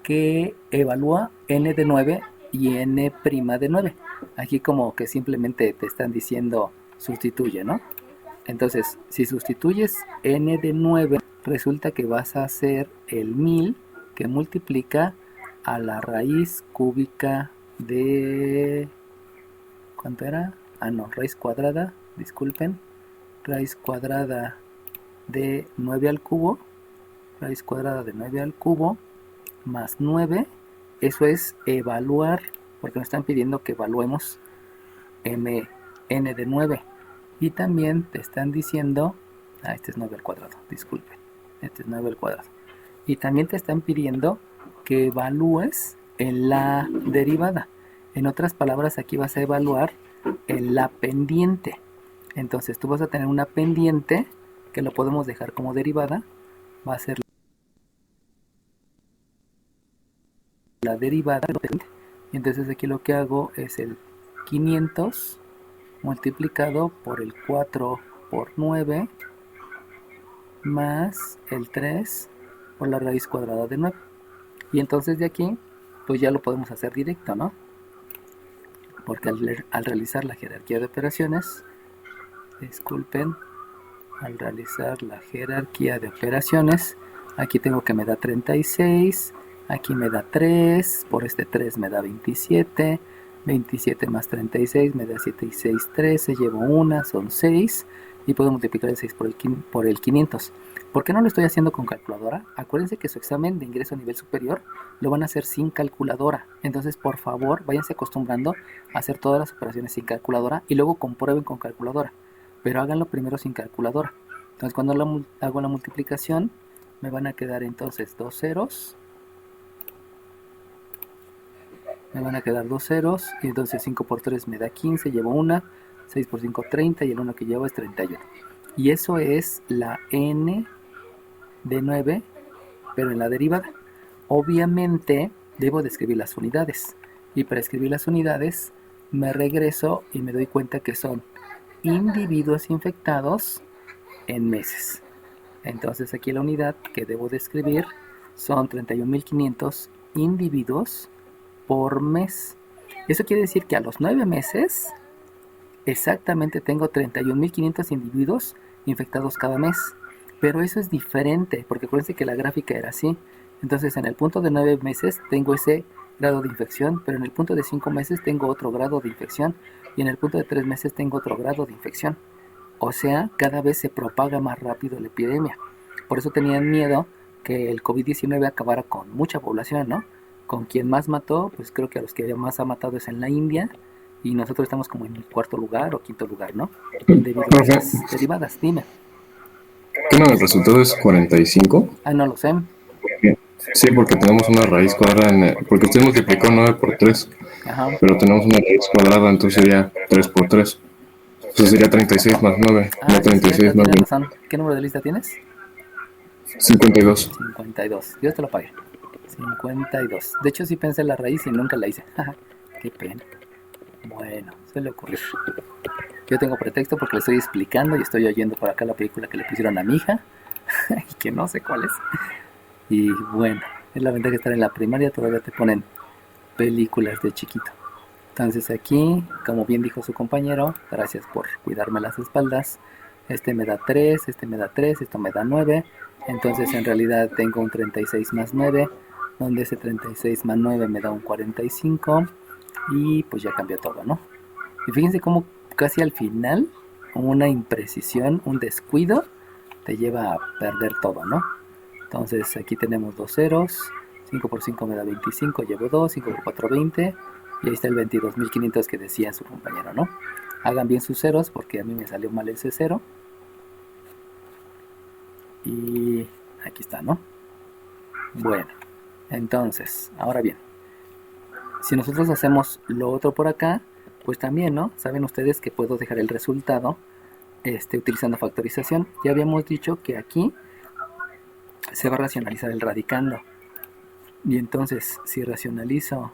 que evalúa n de 9 y n' de 9. Aquí como que simplemente te están diciendo sustituye, ¿no? Entonces, si sustituyes n de 9, resulta que vas a hacer el 1000 que multiplica a la raíz cúbica de... ¿Cuánto era? Raíz cuadrada, disculpen. Raíz cuadrada de 9 al cubo. raíz cuadrada de 9 al cubo más 9. Eso es evaluar, porque nos están pidiendo que evaluemos n de 9. Y también te están diciendo, este es 9 al cuadrado, disculpen, este es 9 al cuadrado. Y también te están pidiendo que evalúes en la derivada. En otras palabras, aquí vas a evaluar en la pendiente. Entonces tú vas a tener una pendiente que lo podemos dejar como derivada. Va a ser la derivada. Y entonces aquí lo que hago es el 500 multiplicado por el 4 por 9 más el 3 por la raíz cuadrada de 9. Y entonces de aquí, pues ya lo podemos hacer directo, ¿no? Porque al realizar la jerarquía de operaciones, disculpen, al realizar la jerarquía de operaciones, aquí tengo que me da 36, aquí me da 3, por este 3 me da 27, 27 más 36 me da 7 y 6, 13, llevo una, son 6, y puedo multiplicar el 6 por el 500. ¿Por qué no lo estoy haciendo con calculadora? Acuérdense que su examen de ingreso a nivel superior lo van a hacer sin calculadora. Entonces, por favor, váyanse acostumbrando a hacer todas las operaciones sin calculadora y luego comprueben con calculadora. Pero háganlo primero sin calculadora. Entonces, cuando hago la multiplicación, me van a quedar entonces dos ceros. Me van a quedar dos ceros. Y entonces 5 por 3 me da 15, llevo una. 6 por 5, 30. Y el 1 que llevo es 31. Y eso es la n de 9, pero en la derivada. Obviamente debo de escribir las unidades, y para escribir las unidades me regreso y me doy cuenta que son individuos infectados en meses. Entonces aquí la unidad que debo de escribir son 31.500 individuos por mes. Eso quiere decir que a los 9 meses exactamente tengo 31.500 individuos infectados cada mes. Pero eso es diferente, porque acuérdense que la gráfica era así. Entonces en el punto de 9 meses tengo ese grado de infección, pero en el punto de 5 meses tengo otro grado de infección, y en el punto de 3 meses tengo otro grado de infección. O sea, cada vez se propaga más rápido la epidemia. Por eso tenían miedo que el COVID-19 acabara con mucha población, ¿no? Con quien más mató, pues creo que a los que más ha matado es en la India, y nosotros estamos como en el cuarto lugar o quinto lugar, ¿no? Debido a las derivadas. Dime. ¿Qué no? El resultado es 45. Ah, no lo sé. Sí, porque tenemos una raíz cuadrada, porque usted multiplicó 9 por 3. Ajá. Pero tenemos una raíz cuadrada, entonces sería 3 por 3. Entonces sería 36 más 9. No 36 más 20. Razón. ¿Qué número de lista tienes? 52. 52. Dios te lo pague. 52. De hecho, sí pensé en la raíz y nunca la hice. Qué pena. Bueno, suele ocurrir. Yo tengo pretexto porque le estoy explicando y estoy oyendo por acá la película que le pusieron a mi hija y que no sé cuál es. Y bueno, es la ventaja de estar en la primaria, todavía te ponen películas de chiquito. Entonces aquí, como bien dijo su compañero, gracias por cuidarme las espaldas, este me da 3, este me da 3, esto me da 9, entonces en realidad tengo un 36 más 9, donde ese 36 más 9 me da un 45, y pues ya cambió todo, ¿no? Y fíjense cómo casi al final una imprecisión, un descuido, te lleva a perder todo, ¿no? Entonces aquí tenemos dos ceros, 5 por 5 me da 25, llevo 2, 5 por 4, 20, y ahí está el 22.500 que decía su compañero, ¿no? Hagan bien sus ceros porque a mí me salió mal ese cero. Y aquí está, ¿no? Bueno, entonces, ahora bien, si nosotros hacemos lo otro por acá, pues también, ¿no? Saben ustedes que puedo dejar el resultado utilizando factorización. Ya habíamos dicho que aquí se va a racionalizar el radicando. Y entonces, si racionalizo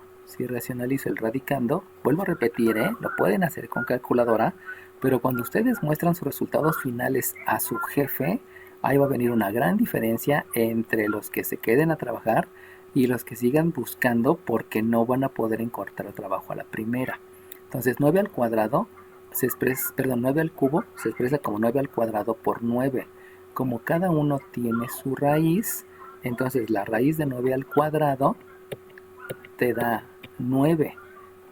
el radicando, vuelvo a repetir, lo pueden hacer con calculadora, pero cuando ustedes muestran sus resultados finales a su jefe, ahí va a venir una gran diferencia entre los que se queden a trabajar y los que sigan buscando, porque no van a poder encontrar trabajo a la primera. Entonces 9 al cuadrado se expresa, 9 al cubo se expresa como 9 al cuadrado por 9. Como cada uno tiene su raíz, entonces la raíz de 9 al cuadrado te da 9,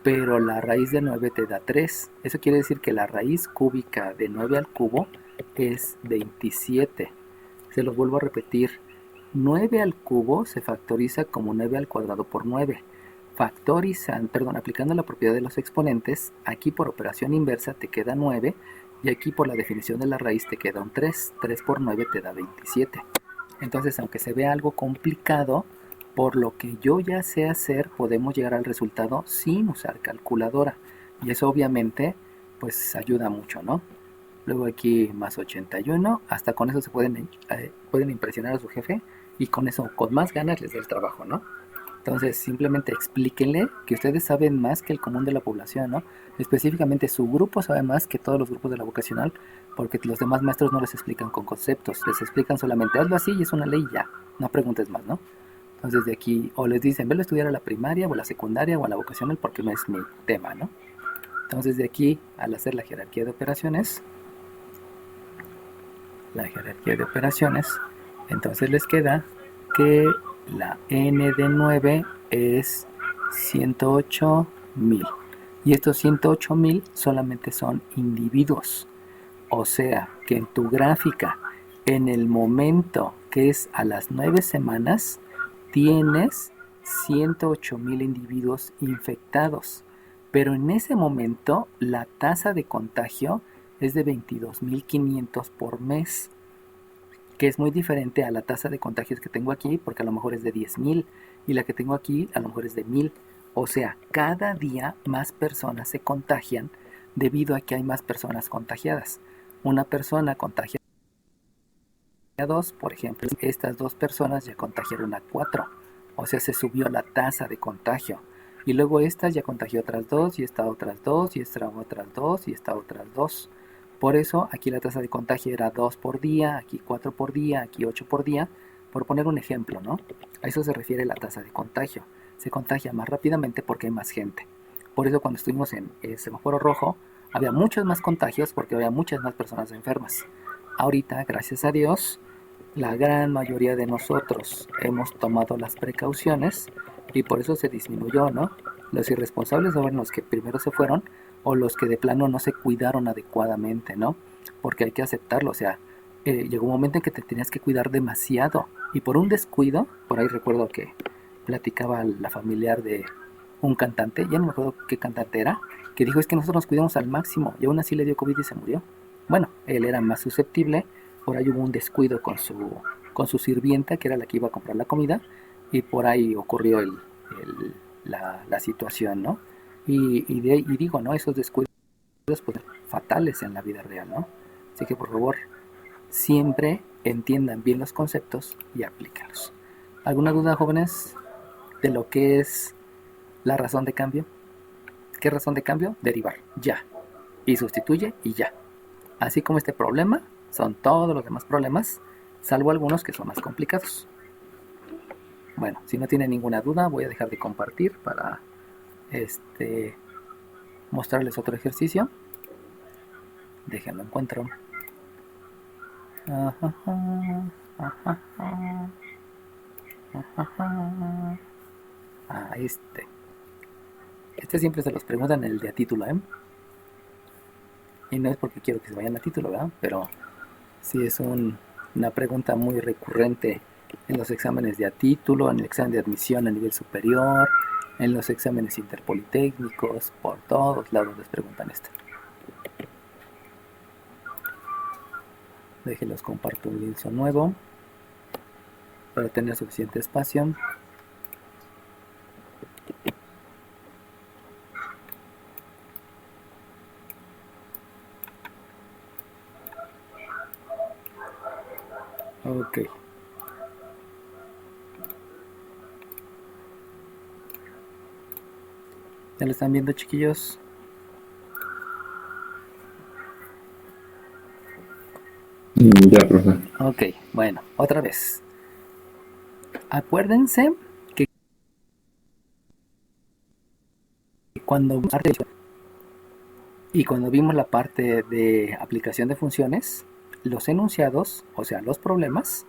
pero la raíz de 9 te da 3. Eso quiere decir que la raíz cúbica de 9 al cubo es 27. Se los vuelvo a repetir. 9 al cubo se factoriza como 9 al cuadrado por 9. Aplicando la propiedad de los exponentes, aquí por operación inversa te queda 9 y aquí por la definición de la raíz te queda un 3. 3 por 9 te da 27. Entonces, aunque se vea algo complicado, por lo que yo ya sé hacer, podemos llegar al resultado sin usar calculadora. Y eso obviamente pues ayuda mucho, ¿no? Luego aquí más 81, hasta con eso se pueden impresionar a su jefe y con eso, con más ganas les da el trabajo, ¿no? Entonces simplemente explíquenle que ustedes saben más que el común de la población, ¿no? Específicamente su grupo sabe más que todos los grupos de la vocacional, porque los demás maestros no les explican con conceptos, les explican solamente hazlo así y es una ley y ya, no preguntes más, ¿no? Entonces de aquí, o les dicen, velo a estudiar a la primaria o a la secundaria o a la vocacional porque no es mi tema, ¿no? Entonces de aquí, al hacer la jerarquía de operaciones, entonces les queda que la n de 9 es 108.000. Y estos 108.000 solamente son individuos. O sea, que en tu gráfica, en el momento que es a las 9 semanas, tienes 108.000 individuos infectados. Pero en ese momento, la tasa de contagio es de 22.500 por mes, que es muy diferente a la tasa de contagios que tengo aquí, porque a lo mejor es de 10.000, y la que tengo aquí a lo mejor es de 1.000. O sea, cada día más personas se contagian debido a que hay más personas contagiadas. Una persona contagia a 2, por ejemplo, estas 2 personas ya contagiaron a 4. O sea, se subió la tasa de contagio. Y luego esta ya contagió otras 2, y esta otras 2, y esta otras 2, y esta otras 2. Por eso aquí la tasa de contagio era 2 por día, aquí 4 por día, aquí 8 por día, por poner un ejemplo, ¿no? A eso se refiere la tasa de contagio. Se contagia más rápidamente porque hay más gente. Por eso cuando estuvimos en el semáforo rojo, había muchos más contagios porque había muchas más personas enfermas. Ahorita, gracias a Dios, la gran mayoría de nosotros hemos tomado las precauciones y por eso se disminuyó, ¿no? Los irresponsables fueron los que primero se fueron o los que de plano no se cuidaron adecuadamente, ¿no? Porque hay que aceptarlo, o sea, llegó un momento en que te tenías que cuidar demasiado y por un descuido, por ahí recuerdo que platicaba la familiar de un cantante, ya no me acuerdo qué cantante era, que dijo es que nosotros nos cuidamos al máximo y aún así le dio COVID y se murió. Bueno, él era más susceptible, por ahí hubo un descuido con su sirvienta, que era la que iba a comprar la comida, y por ahí ocurrió la situación, ¿no? Y digo, ¿no? Esos descuidos pues, fatales en la vida real, ¿no? Así que por favor, siempre entiendan bien los conceptos y aplícalos. ¿Alguna duda, jóvenes, de lo que es la razón de cambio? ¿Qué razón de cambio? Derivar, ya. Y sustituye y ya. Así como este problema, son todos los demás problemas, salvo algunos que son más complicados. Bueno, si no tienen ninguna duda, voy a dejar de compartir para mostrarles otro ejercicio. Déjenlo encuentro. Este siempre se los preguntan en el de a título, ¿eh? Y no es porque quiero que se vayan a título, ¿verdad? Pero sí es una pregunta muy recurrente en los exámenes de a título, en el examen de admisión a nivel superior, en los exámenes interpolitécnicos, por todos lados les preguntan esto. Déjenlos comparto un lienzo nuevo para tener suficiente espacio. Ok. ¿Ya lo están viendo, chiquillos? Ya, profe. Ok, bueno, otra vez. Acuérdense que cuando vimos la parte de aplicación de funciones, los enunciados, o sea, los problemas,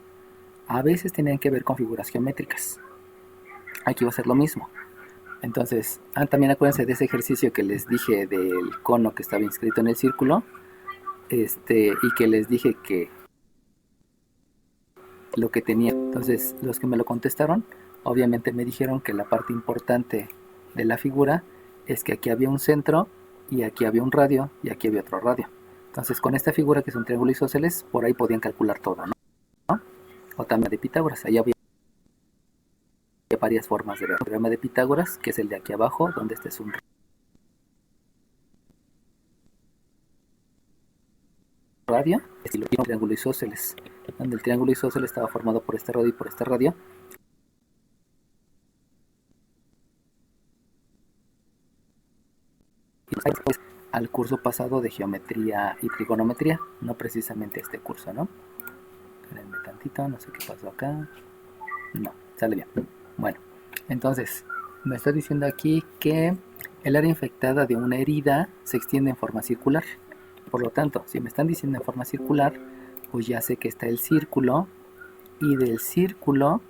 a veces tenían que ver con figuras geométricas. Aquí va a ser lo mismo. Entonces, también acuérdense de ese ejercicio que les dije del cono que estaba inscrito en el círculo, y que les dije que lo que tenía. Entonces, los que me lo contestaron, obviamente me dijeron que la parte importante de la figura es que aquí había un centro y aquí había un radio y aquí había otro radio. Entonces, con esta figura que es un triángulo isósceles, por ahí podían calcular todo, ¿no? O también de Pitágoras, ahí había varias formas de ver. El teorema de Pitágoras, que es el de aquí abajo, donde este es un radio, estilo triángulo isósceles, donde el triángulo isósceles estaba formado por este radio y por este radio. Y después al curso pasado de geometría y trigonometría, no precisamente este curso, ¿no? Espérenme tantito, no sé qué pasó acá. No, sale bien. Bueno, entonces, me está diciendo aquí que el área infectada de una herida se extiende en forma circular. Por lo tanto, si me están diciendo en forma circular, pues ya sé que está el círculo, y del círculo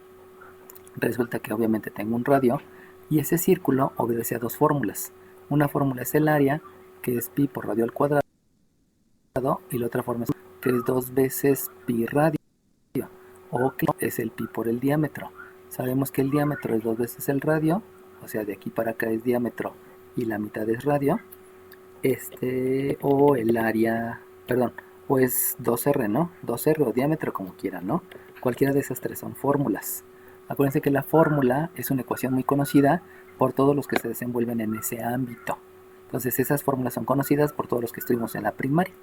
resulta que obviamente tengo un radio, y ese círculo obedece a dos fórmulas. Una fórmula es el área, que es pi por radio al cuadrado, y la otra fórmula es que es 2 veces pi radio, o que es el pi por el diámetro. Sabemos que el diámetro es 2 veces el radio, o sea, de aquí para acá es diámetro y la mitad es radio. O el área, perdón, o es 2R, ¿no? 2R o diámetro, como quieran, ¿no? Cualquiera de esas tres son fórmulas. Acuérdense que la fórmula es una ecuación muy conocida por todos los que se desenvuelven en ese ámbito. Entonces esas fórmulas son conocidas por todos los que estuvimos en la primaria.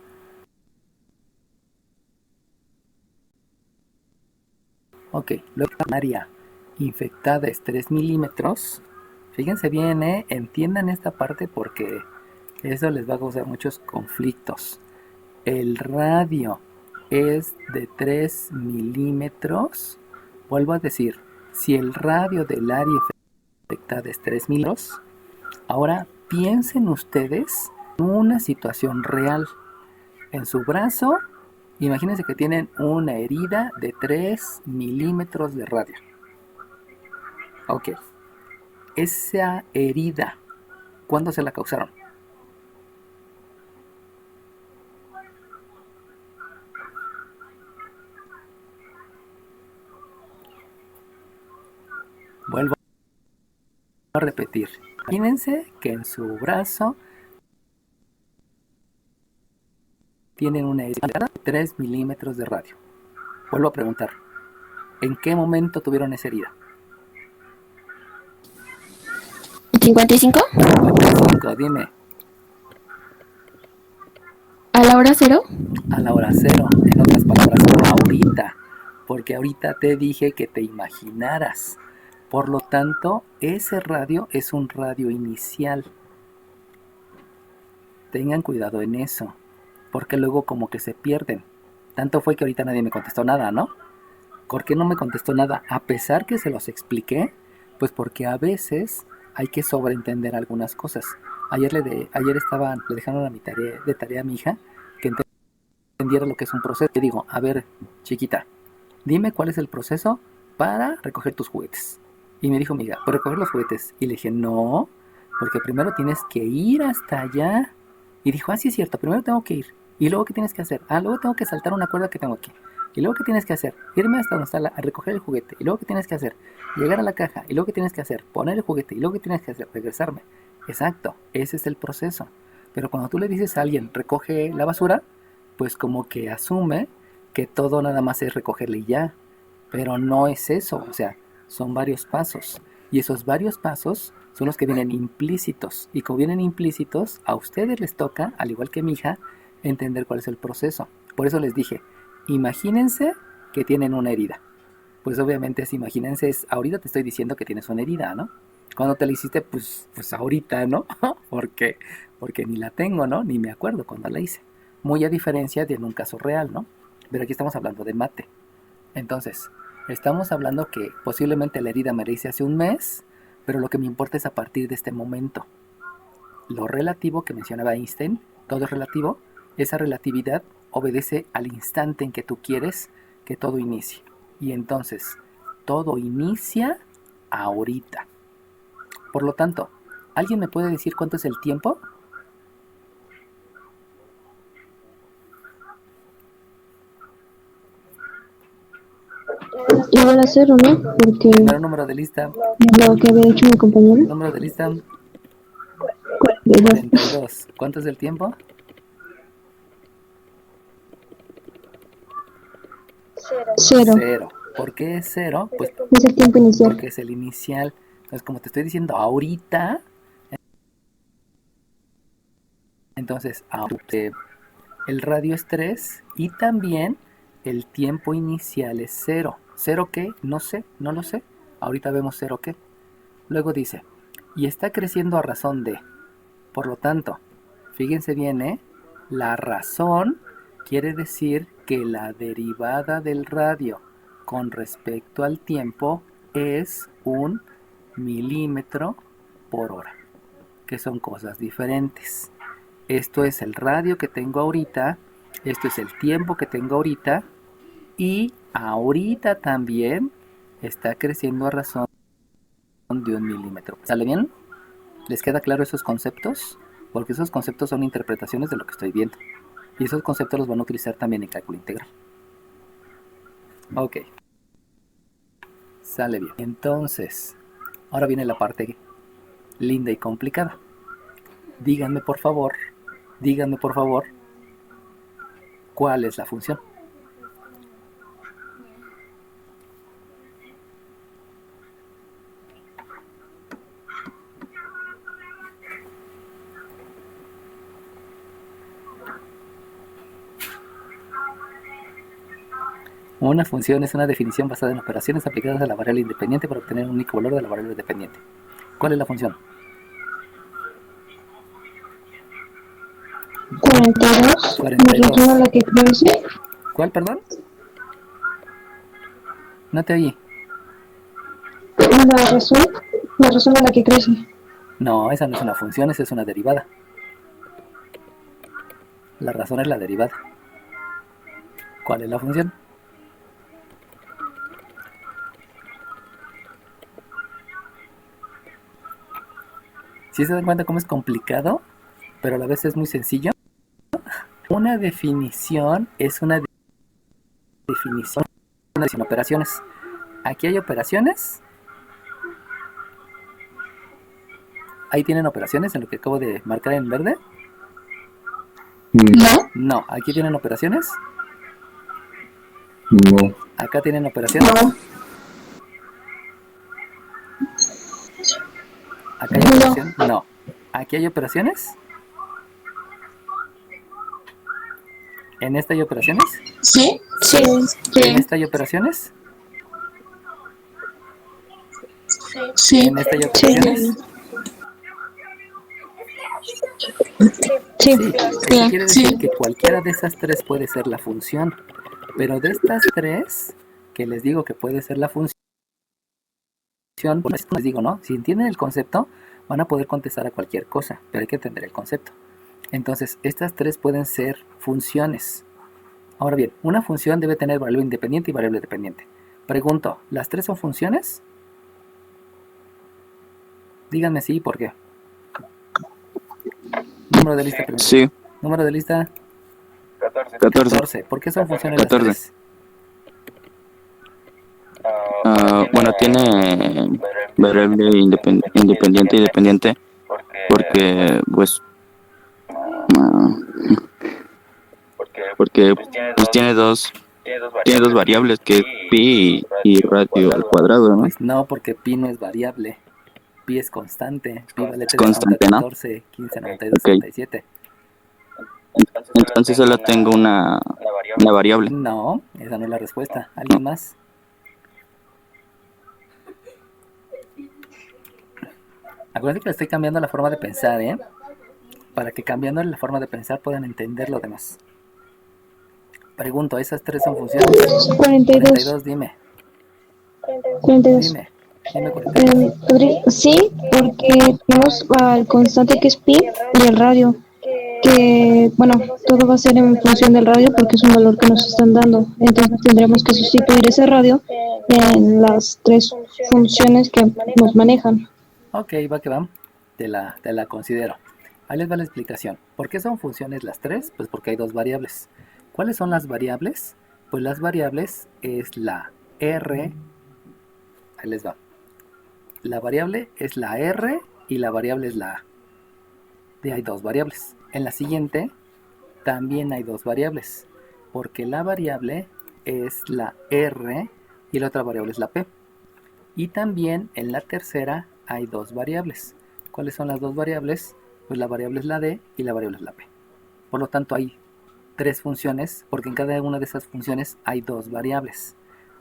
Ok, luego la área infectada es 3 milímetros. Fíjense bien, entiendan esta parte porque eso les va a causar muchos conflictos. El radio es de 3 milímetros. Vuelvo a decir, si el radio del área infectada es 3 milímetros, ahora piensen ustedes en una situación real. En su brazo, imagínense que tienen una herida de 3 milímetros de radio. Ok, esa herida, ¿cuándo se la causaron? Vuelvo a repetir. Imagínense que en su brazo tienen una herida de 3 milímetros de radio. Vuelvo a preguntar, ¿en qué momento tuvieron esa herida? 55. 55, dime. ¿A la hora cero? A la hora cero, en otras palabras, ahorita. Porque ahorita te dije que te imaginaras. Por lo tanto, ese radio es un radio inicial. Tengan cuidado en eso, porque luego como que se pierden. Tanto fue que ahorita nadie me contestó nada, ¿no? ¿Por qué no me contestó nada? A pesar que se los expliqué, pues porque a veces hay que sobreentender algunas cosas. Ayer le dejaron de tarea a mi hija que entendiera lo que es un proceso. Le digo, a ver, chiquita, dime cuál es el proceso para recoger tus juguetes. Y me dijo mi hija, ¿por recoger los juguetes? Y le dije, no, porque primero tienes que ir hasta allá. Y dijo, sí es cierto, primero tengo que ir. ¿Y luego qué tienes que hacer? Luego tengo que saltar una cuerda que tengo aquí. ¿Y luego qué tienes que hacer? Irme hasta donde está a recoger el juguete. ¿Y luego qué tienes que hacer? Llegar a la caja. ¿Y luego qué tienes que hacer? Poner el juguete. ¿Y luego qué tienes que hacer? Regresarme. Exacto, ese es el proceso. Pero cuando tú le dices a alguien, recoge la basura, pues como que asume que todo nada más es recogerle y ya. Pero no es eso, o sea, son varios pasos. Y esos varios pasos son los que vienen implícitos. Y como vienen implícitos, a ustedes les toca, al igual que mi hija, entender cuál es el proceso. Por eso les dije, imagínense que tienen una herida. Pues obviamente imagínense, ahorita te estoy diciendo que tienes una herida, ¿no? Cuando te la hiciste, pues ahorita, ¿no? Porque ni la tengo, ¿no? Ni me acuerdo cuando la hice. Muy a diferencia de en un caso real, ¿no? Pero aquí estamos hablando de mate. Entonces, estamos hablando que posiblemente la herida me la hice hace un mes, pero lo que me importa es a partir de este momento. Lo relativo que mencionaba Einstein, todo es relativo, esa relatividad obedece al instante en que tú quieres que todo inicie. Y entonces, todo inicia ahorita. Por lo tanto, ¿alguien me puede decir cuánto es el tiempo? igual a 0, ¿no? Porque Primero número de lista. lo que había dicho mi compañero. Número de lista. 42. 42. ¿Cuánto es el tiempo? 0. 0. ¿Por qué es 0? Pues Es el tiempo inicial. porque es el inicial. Entonces, como te estoy diciendo ahorita, entonces el radio es 3 y también el tiempo inicial es 0. ¿0 qué? No sé, no lo sé. Ahorita vemos 0 qué. Luego dice, y está creciendo a razón de. Por lo tanto, fíjense bien, la razón quiere decir que la derivada del radio con respecto al tiempo es 1 milímetro por hora, que son cosas diferentes. Esto es el radio que tengo ahorita, esto es el tiempo que tengo ahorita, y ahorita también está creciendo a razón de 1 milímetro. ¿Sale bien? ¿Les queda claro esos conceptos? Porque esos conceptos son interpretaciones de lo que estoy viendo. Y esos conceptos los van a utilizar también en cálculo integral. Ok. Sale bien. Entonces, ahora viene la parte linda y complicada. Díganme por favor, ¿cuál es la función? Una función es una definición basada en operaciones aplicadas a la variable independiente para obtener un único valor de la variable dependiente. ¿Cuál es la función? 42. 42. Me resuena la que crece. ¿Cuál, perdón? No te oí. La razón a la que crece. No, esa no es una función, esa es una derivada. La razón es la derivada. ¿Cuál es la función? ¿Sí se dan cuenta cómo es complicado, pero a la vez es muy sencillo? Una definición es una definición sin operaciones. Aquí hay operaciones. Ahí tienen operaciones en lo que acabo de marcar en verde. ¿No? No, aquí tienen operaciones. No. Acá tienen operaciones. No. Acá hay operaciones. No. Aquí hay operaciones. En esta hay operaciones. ¿Sí? Sí. En esta hay operaciones. Sí. En esta hay operaciones. Sí. Sí, eso quiere decir que cualquiera de esas tres puede ser la función. Pero de estas tres, que les digo que puede ser la función, pues les digo, ¿no? Si entienden el concepto, van a poder contestar a cualquier cosa, pero hay que entender el concepto. Entonces, estas tres pueden ser funciones. Ahora bien, una función debe tener variable independiente y variable dependiente. Pregunto, ¿las tres son funciones? Díganme sí y por qué. Número de lista primero. Sí, Número de lista 14. 14. ¿Por qué son funciones las 14. tres? Bueno, tiene variable independiente y dependiente porque, pues, porque pues tiene dos variables que es pi y radio al cuadrado, ¿no? Pues no, porque pi no es variable. Pi es constante. Pi vale 3, constante, ¿no? 14, 15, 92, Ok. 67. Entonces solo tengo una variable. No, esa no es la respuesta. ¿Alguien más? Acuérdense que le estoy cambiando la forma de pensar, para que cambiando la forma de pensar puedan entender lo demás. Pregunto, ¿esas tres son funciones? 42. 42, dime. 42. Dime 42. Sí, porque tenemos al constante que es pi y el radio. Que, bueno, todo va a ser en función del radio porque es un valor que nos están dando. Entonces tendremos que sustituir ese radio en las tres funciones que nos manejan. Ok, va que va. Te la considero. Ahí les va la explicación. ¿Por qué son funciones las tres? Pues porque hay dos variables. ¿Cuáles son las variables? Pues las variables es la R, ahí les va. La variable es la R y la variable es la A. Y hay dos variables. En la siguiente también hay dos variables, porque la variable es la R y la otra variable es la P. Y también en la tercera hay dos variables. ¿Cuáles son las dos variables? Pues la variable es la D y la variable es la P. Por lo tanto hay tres funciones, porque en cada una de esas funciones hay dos variables.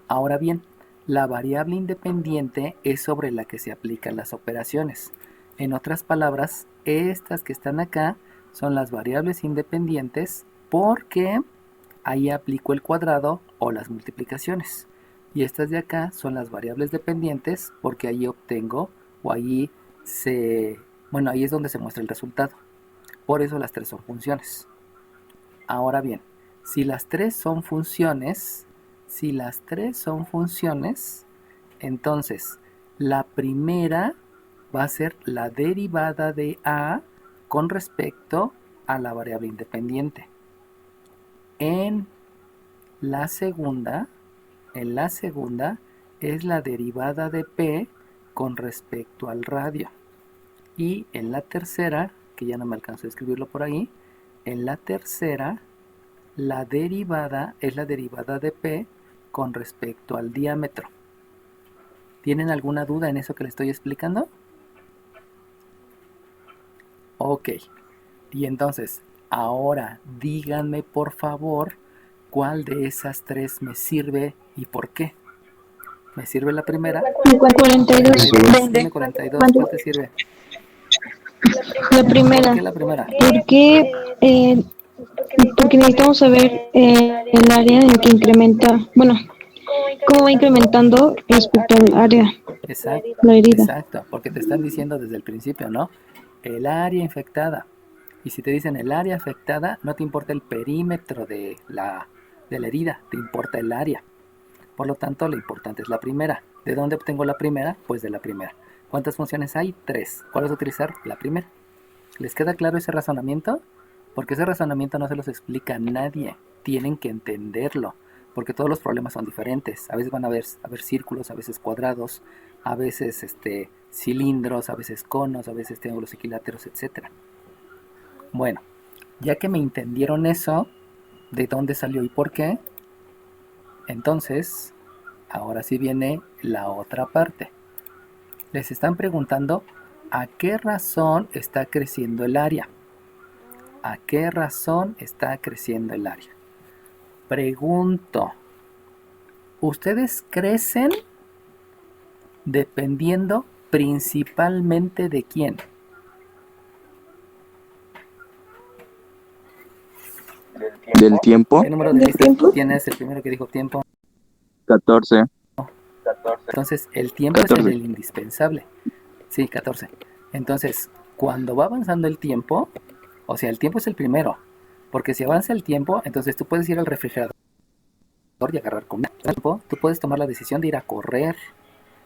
Ahora bien, la variable independiente es sobre la que se aplican las operaciones. En otras palabras, estas que están acá son las variables independientes porque ahí aplico el cuadrado o las multiplicaciones. Y estas de acá son las variables dependientes porque ahí obtengo o ahí ahí es donde se muestra el resultado. Por eso las tres son funciones. Ahora bien, si las tres son funciones, entonces la primera va a ser la derivada de A con respecto a la variable independiente. En la segunda es la derivada de P con respecto al radio. Y en la tercera, que ya no me alcanzo a escribirlo por ahí, en la tercera la derivada es la derivada de P con respecto al diámetro. ¿Tienen alguna duda en eso que les estoy explicando? Ok. Y entonces, ahora díganme por favor cuál de esas tres me sirve y por qué. ¿Me sirve la primera? 42. Dime 42, ¿cuál te sirve? La primera. ¿Por qué la primera? Porque, porque necesitamos saber el área en que incrementa, bueno, cómo va incrementando respecto al área, Exacto, la herida. exacto, porque te están diciendo desde el principio, ¿no? El área infectada. Y si te dicen el área afectada, no te importa el perímetro de la herida, te importa el área. Por lo tanto, lo importante es la primera. ¿De dónde obtengo la primera? Pues de la primera. ¿Cuántas funciones hay? 3. ¿Cuál vas a utilizar? La primera. ¿Les queda claro ese razonamiento? Porque ese razonamiento no se los explica a nadie. Tienen que entenderlo. Porque todos los problemas son diferentes. A veces van a haber círculos, a veces cuadrados, a veces cilindros, a veces conos, a veces triángulos equiláteros, etc. Bueno, ya que me entendieron eso, de dónde salió y por qué, entonces, ahora sí viene la otra parte. Les están preguntando ¿a qué razón está creciendo el área? ¿A qué razón está creciendo el área? Pregunto, ¿ustedes crecen dependiendo principalmente de quién? Del tiempo, ¿Qué número de listas tienes? El primero que dijo tiempo. 14. Entonces, el tiempo 14. es el indispensable. Sí, 14. Entonces, cuando va avanzando el tiempo, o sea, el tiempo es el primero. Porque si avanza el tiempo, entonces tú puedes ir al refrigerador y agarrar comida. Tú puedes tomar la decisión de ir a correr.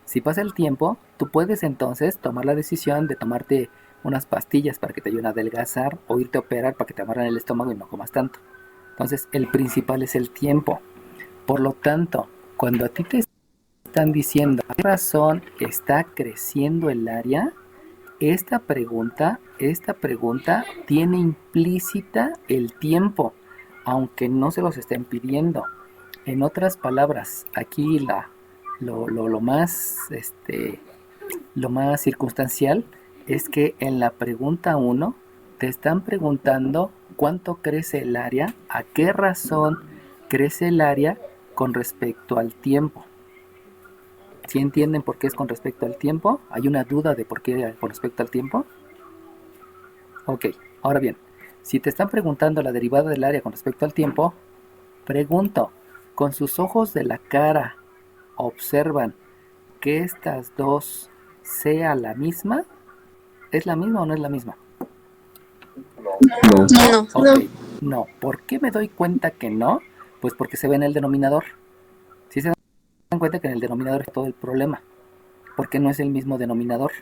Si pasa el tiempo, tú puedes entonces tomar la decisión de tomarte unas pastillas para que te ayuden a adelgazar o irte a operar para que te amarren el estómago y no comas tanto. Entonces, el principal es el tiempo. Por lo tanto, cuando a ti te están diciendo ¿a qué razón está creciendo el área? Esta pregunta tiene implícita el tiempo, aunque no se los estén pidiendo. En otras palabras, aquí lo más circunstancial es que en la pregunta 1 te están preguntando cuánto crece el área, a qué razón crece el área con respecto al tiempo. ¿Sí entienden por qué es con respecto al tiempo? ¿Hay una duda de por qué con respecto al tiempo? Ok, ahora bien, si te están preguntando la derivada del área con respecto al tiempo, pregunto, con sus ojos de la cara, ¿observan que estas dos sea la misma? ¿Es la misma o no es la misma? No. Ok, no. ¿Por qué me doy cuenta que no? Pues porque se ve en el denominador. Si se dan cuenta que en el denominador es todo el problema, porque no es el mismo denominador.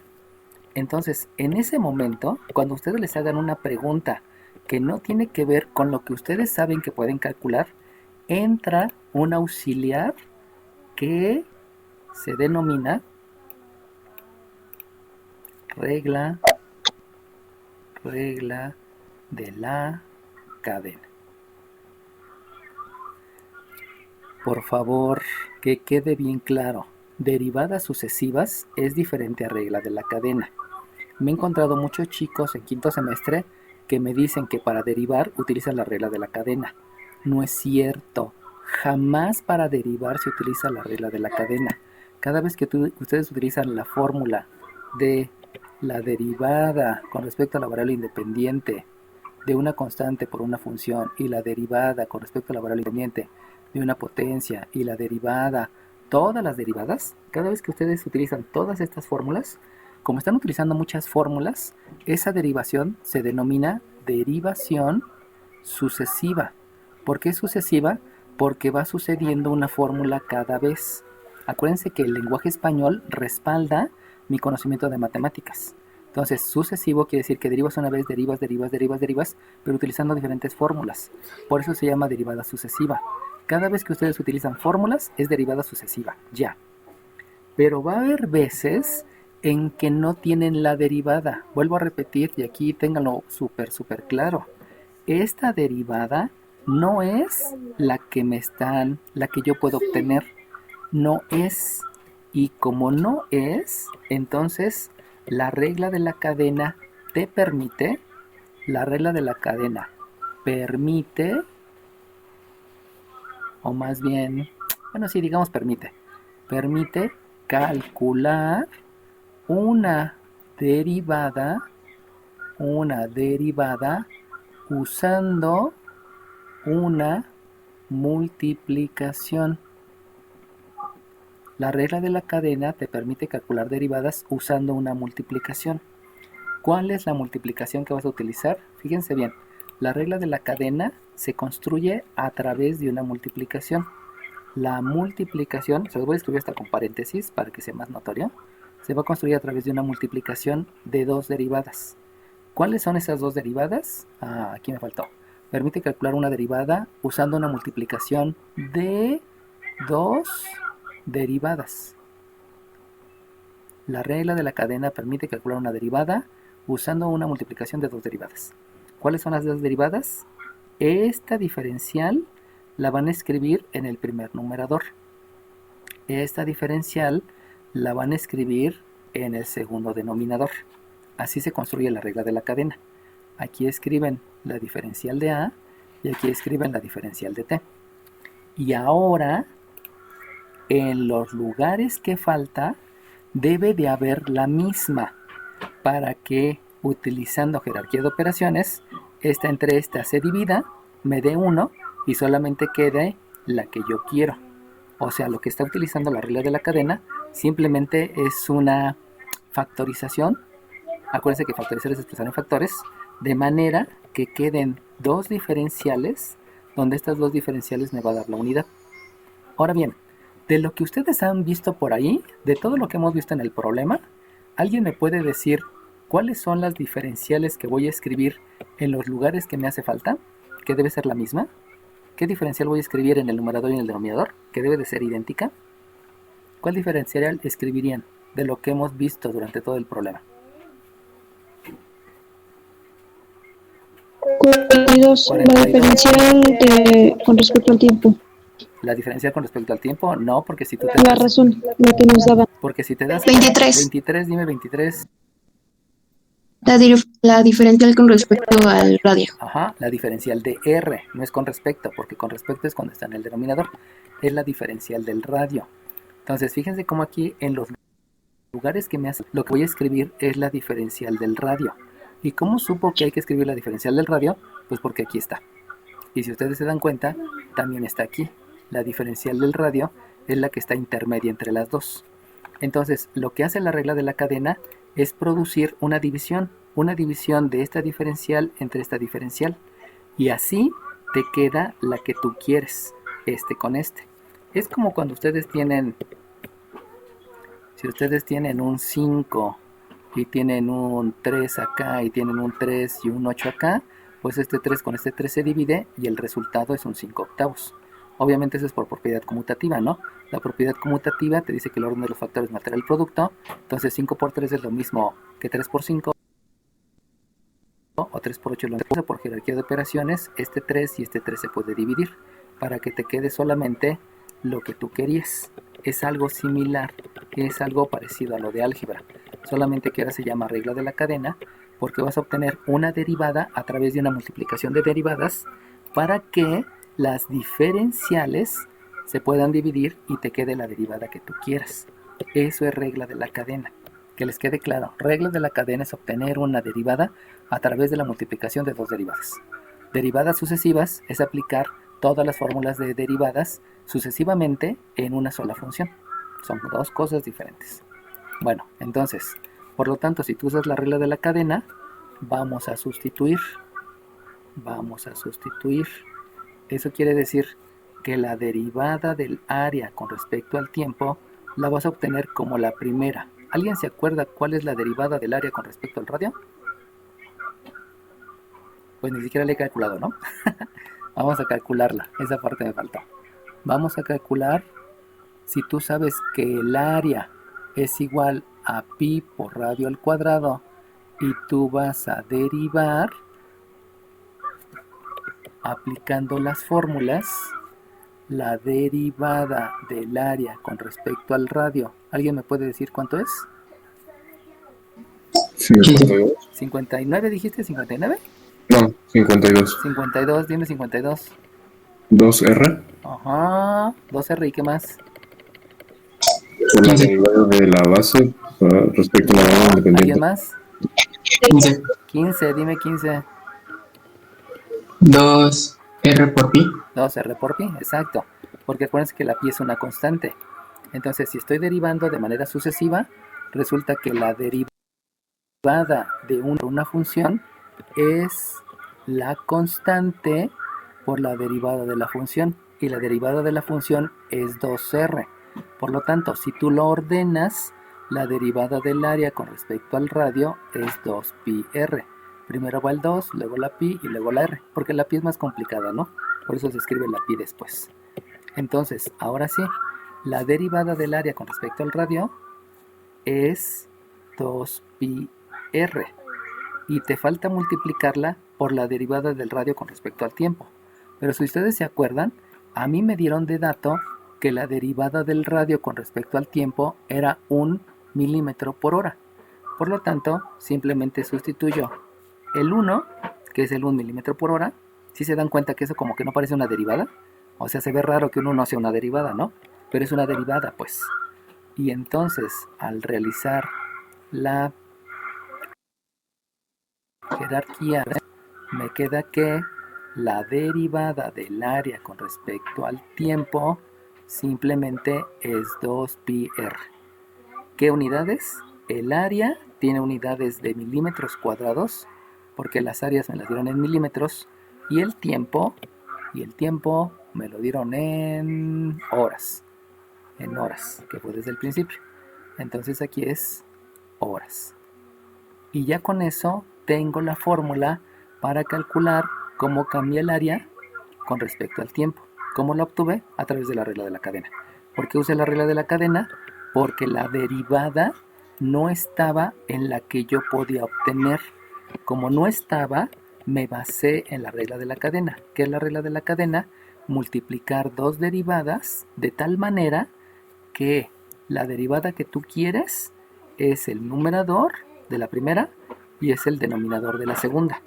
Entonces, en ese momento, cuando ustedes les hagan una pregunta que no tiene que ver con lo que ustedes saben que pueden calcular, entra un auxiliar que se denomina regla de la cadena. Por favor, que quede bien claro, derivadas sucesivas es diferente a regla de la cadena. Me he encontrado muchos chicos en quinto semestre que me dicen que para derivar utilizan la regla de la cadena. No es cierto. Jamás para derivar se utiliza la regla de la cadena. Cada vez que ustedes utilizan la fórmula de la derivada con respecto a la variable independiente de una constante por una función y la derivada con respecto a la variable independiente de una potencia y la derivada, todas las derivadas, cada vez que ustedes utilizan todas estas fórmulas, como están utilizando muchas fórmulas, esa derivación se denomina derivación sucesiva. ¿Por qué sucesiva? Porque va sucediendo una fórmula cada vez. Acuérdense que el lenguaje español respalda mi conocimiento de matemáticas. Entonces, sucesivo quiere decir que derivas una vez, derivas, pero utilizando diferentes fórmulas. Por eso se llama derivada sucesiva. Cada vez que ustedes utilizan fórmulas, es derivada sucesiva, ya. Pero va a haber veces en que no tienen la derivada. Vuelvo a repetir, y aquí ténganlo súper claro. Esta derivada no es la que yo puedo obtener. No es. Y como no es, entonces la regla de la cadena te permite, o más bien, bueno, sí, digamos permite calcular una derivada usando una multiplicación. La regla de la cadena te permite calcular derivadas usando una multiplicación. ¿Cuál es la multiplicación que vas a utilizar? Fíjense bien, la regla de la cadena se construye a través de una multiplicación. La multiplicación, se lo voy a escribir hasta con paréntesis para que sea más notorio, se va a construir a través de una multiplicación de dos derivadas. ¿Cuáles son esas dos derivadas? Aquí me faltó. Permite calcular una derivada usando una multiplicación de dos derivadas. La regla de la cadena permite calcular una derivada usando una multiplicación de dos derivadas. ¿Cuáles son las dos derivadas? Esta diferencial la van a escribir en el primer numerador. Esta diferencial la van a escribir en el segundo denominador. Así se construye la regla de la cadena. Aquí escriben la diferencial de A y aquí escriben la diferencial de T. Y ahora, en los lugares que falta, debe de haber la misma para que, utilizando jerarquía de operaciones, esta entre esta se divida, me dé 1 y solamente quede la que yo quiero. O sea, lo que está utilizando la regla de la cadena simplemente es una factorización. Acuérdense que factorizar es expresar en factores, de manera que queden dos diferenciales, donde estas dos diferenciales me va a dar la unidad. Ahora bien, de lo que ustedes han visto por ahí, de todo lo que hemos visto en el problema, ¿alguien me puede decir cuáles son las diferenciales que voy a escribir en los lugares que me hace falta? ¿Que debe ser la misma? ¿Qué diferencial voy a escribir en el numerador y en el denominador? ¿Que debe de ser idéntica? ¿Cuál diferencial escribirían de lo que hemos visto durante todo el problema? 42, la diferencial con respecto al tiempo. La diferencial con respecto al tiempo, no, porque si tú te La razón, la que nos daban. Porque si te das 23. 23, dime 23. La diferencial con respecto al radio. Ajá, la diferencial de R, no es con respecto, porque con respecto es cuando está en el denominador. Es la diferencial del radio. Entonces, fíjense cómo aquí en los lugares que me hacen, lo que voy a escribir es la diferencial del radio. ¿Y cómo supo que hay que escribir la diferencial del radio? Pues porque aquí está. Y si ustedes se dan cuenta, también está aquí. La diferencial del radio es la que está intermedia entre las dos. Entonces, lo que hace la regla de la cadena es producir una división de esta diferencial entre esta diferencial. Y así te queda la que tú quieres, este con este. Es como cuando ustedes tienen, si ustedes tienen un 5 y tienen un 3 acá y tienen un 3 y un 8 acá, pues este 3 con este 3 se divide y el resultado es un 5 octavos. Obviamente eso es por propiedad conmutativa, ¿no? La propiedad conmutativa te dice que el orden de los factores no altera el producto. Entonces 5 por 3 es lo mismo que 3 por 5. O 3 por 8 es lo mismo. Por jerarquía de operaciones, este 3 y este 3 se puede dividir para que te quede solamente lo que tú querías. Es algo similar, es algo parecido a lo de álgebra, solamente que ahora se llama regla de la cadena, porque vas a obtener una derivada a través de una multiplicación de derivadas para que las diferenciales se puedan dividir y te quede la derivada que tú quieras. Eso es regla de la cadena. Que les quede claro, regla de la cadena es obtener una derivada a través de la multiplicación de dos derivadas. Derivadas sucesivas es aplicar todas las fórmulas de derivadas sucesivamente en una sola función. Son dos cosas diferentes. Bueno, entonces, por lo tanto, si tú usas la regla de la cadena, vamos a sustituir. Eso quiere decir que la derivada del área con respecto al tiempo la vas a obtener como la primera. ¿Alguien se acuerda cuál es la derivada del área con respecto al radio? Pues ni siquiera le he calculado, ¿no? Vamos a calcularla, esa parte me faltó. Vamos a calcular si tú sabes que el área es igual a pi por radio al cuadrado y tú vas a derivar aplicando las fórmulas la derivada del área con respecto al radio. ¿Alguien me puede decir cuánto es? 52. 59 dijiste, 59. No, 52. 52, dime 52. 2R Ajá, 2R y qué más. por la derivada de la base respecto a la variable ¿Alguien independiente. más? 15. 15, dime 15. 2R por pi. 2R por pi, exacto. Porque acuérdense que la pi es una constante. Entonces, si estoy derivando de manera sucesiva, resulta que la derivada de una función es la constante por la derivada de la función. Y la derivada de la función es 2R. Por lo tanto, si tú lo ordenas, la derivada del área con respecto al radio es 2πr. Primero va el 2, luego la pi y luego la r, porque la pi es más complicada, ¿no? Por eso se escribe la pi después. Entonces, ahora sí, la derivada del área con respecto al radio es 2πr. Y te falta multiplicarla por la derivada del radio con respecto al tiempo. Pero si ustedes se acuerdan, a mí me dieron de dato que la derivada del radio con respecto al tiempo era 1 milímetro por hora. Por lo tanto, simplemente sustituyo el 1, que es el 1 milímetro por hora. ¿Sí se dan cuenta que eso como que no parece una derivada? O sea, se ve raro que un 1 sea una derivada, ¿no? Pero es una derivada, pues. Y entonces, al realizar la jerarquía, me queda que la derivada del área con respecto al tiempo simplemente es 2πr. ¿Qué unidades? El área tiene unidades de milímetros cuadrados, porque las áreas me las dieron en milímetros, y el tiempo me lo dieron en horas, que fue desde el principio. Entonces aquí es horas. Y ya con eso tengo la fórmula para calcular cómo cambia el área con respecto al tiempo. ¿Cómo lo obtuve? A través de la regla de la cadena. ¿Por qué usé la regla de la cadena? Porque la derivada no estaba en la que yo podía obtener. Como no estaba, me basé en la regla de la cadena. ¿Qué es la regla de la cadena? Multiplicar dos derivadas de tal manera que la derivada que tú quieres es el numerador de la primera y es el denominador de la segunda.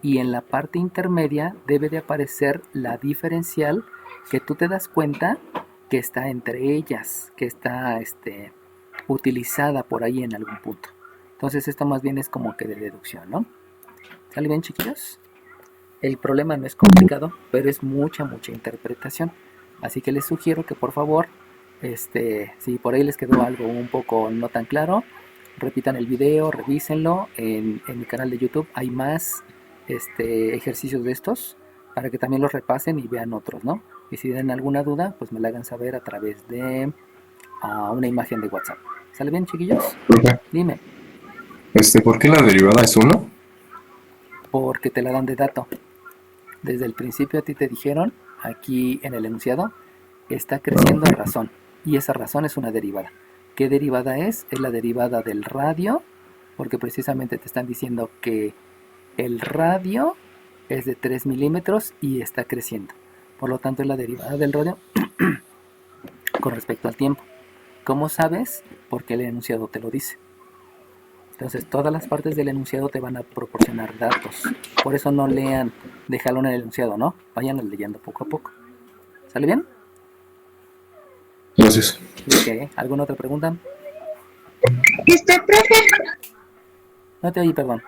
Y en la parte intermedia debe de aparecer la diferencial que tú te das cuenta que está entre ellas, que está utilizada por ahí en algún punto. Entonces esto más bien es como que de deducción, ¿no? ¿Sale bien, chiquillos? El problema no es complicado, pero es mucha interpretación. Así que les sugiero que por favor, si por ahí les quedó algo un poco no tan claro, repitan el video, revísenlo. En mi canal de YouTube hay más ejercicios de estos para que también los repasen y vean otros, ¿no? Y si tienen alguna duda, pues me la hagan saber a través de una imagen de WhatsApp. ¿Sale bien, chiquillos? Profe, Dime. ¿por qué la derivada es 1? Porque te la dan de dato. Desde el principio a ti te dijeron aquí en el enunciado, está creciendo a razón. Y esa razón es una derivada. ¿Qué derivada es? Es la derivada del radio, porque precisamente te están diciendo que el radio es de 3 milímetros y está creciendo. Por lo tanto, es la derivada del radio con respecto al tiempo. ¿Cómo sabes? Porque el enunciado te lo dice. Entonces, todas las partes del enunciado te van a proporcionar datos. Por eso no lean, déjalo en el enunciado, ¿no? Vayan leyendo poco a poco. ¿Sale bien? Gracias. Ok, ¿alguna otra pregunta? Profe, No te oí, perdón.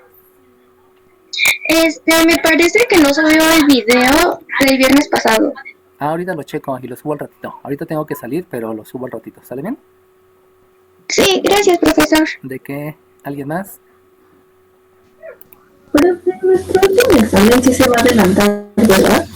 me parece que no subió el video del viernes pasado. Ahorita lo checo y lo subo al ratito. Ahorita tengo que salir, pero lo subo al ratito. ¿Sale bien? Sí, gracias, profesor. ¿De qué? ¿Alguien más? Pero nuestro último examen sí se va a adelantar, ¿verdad?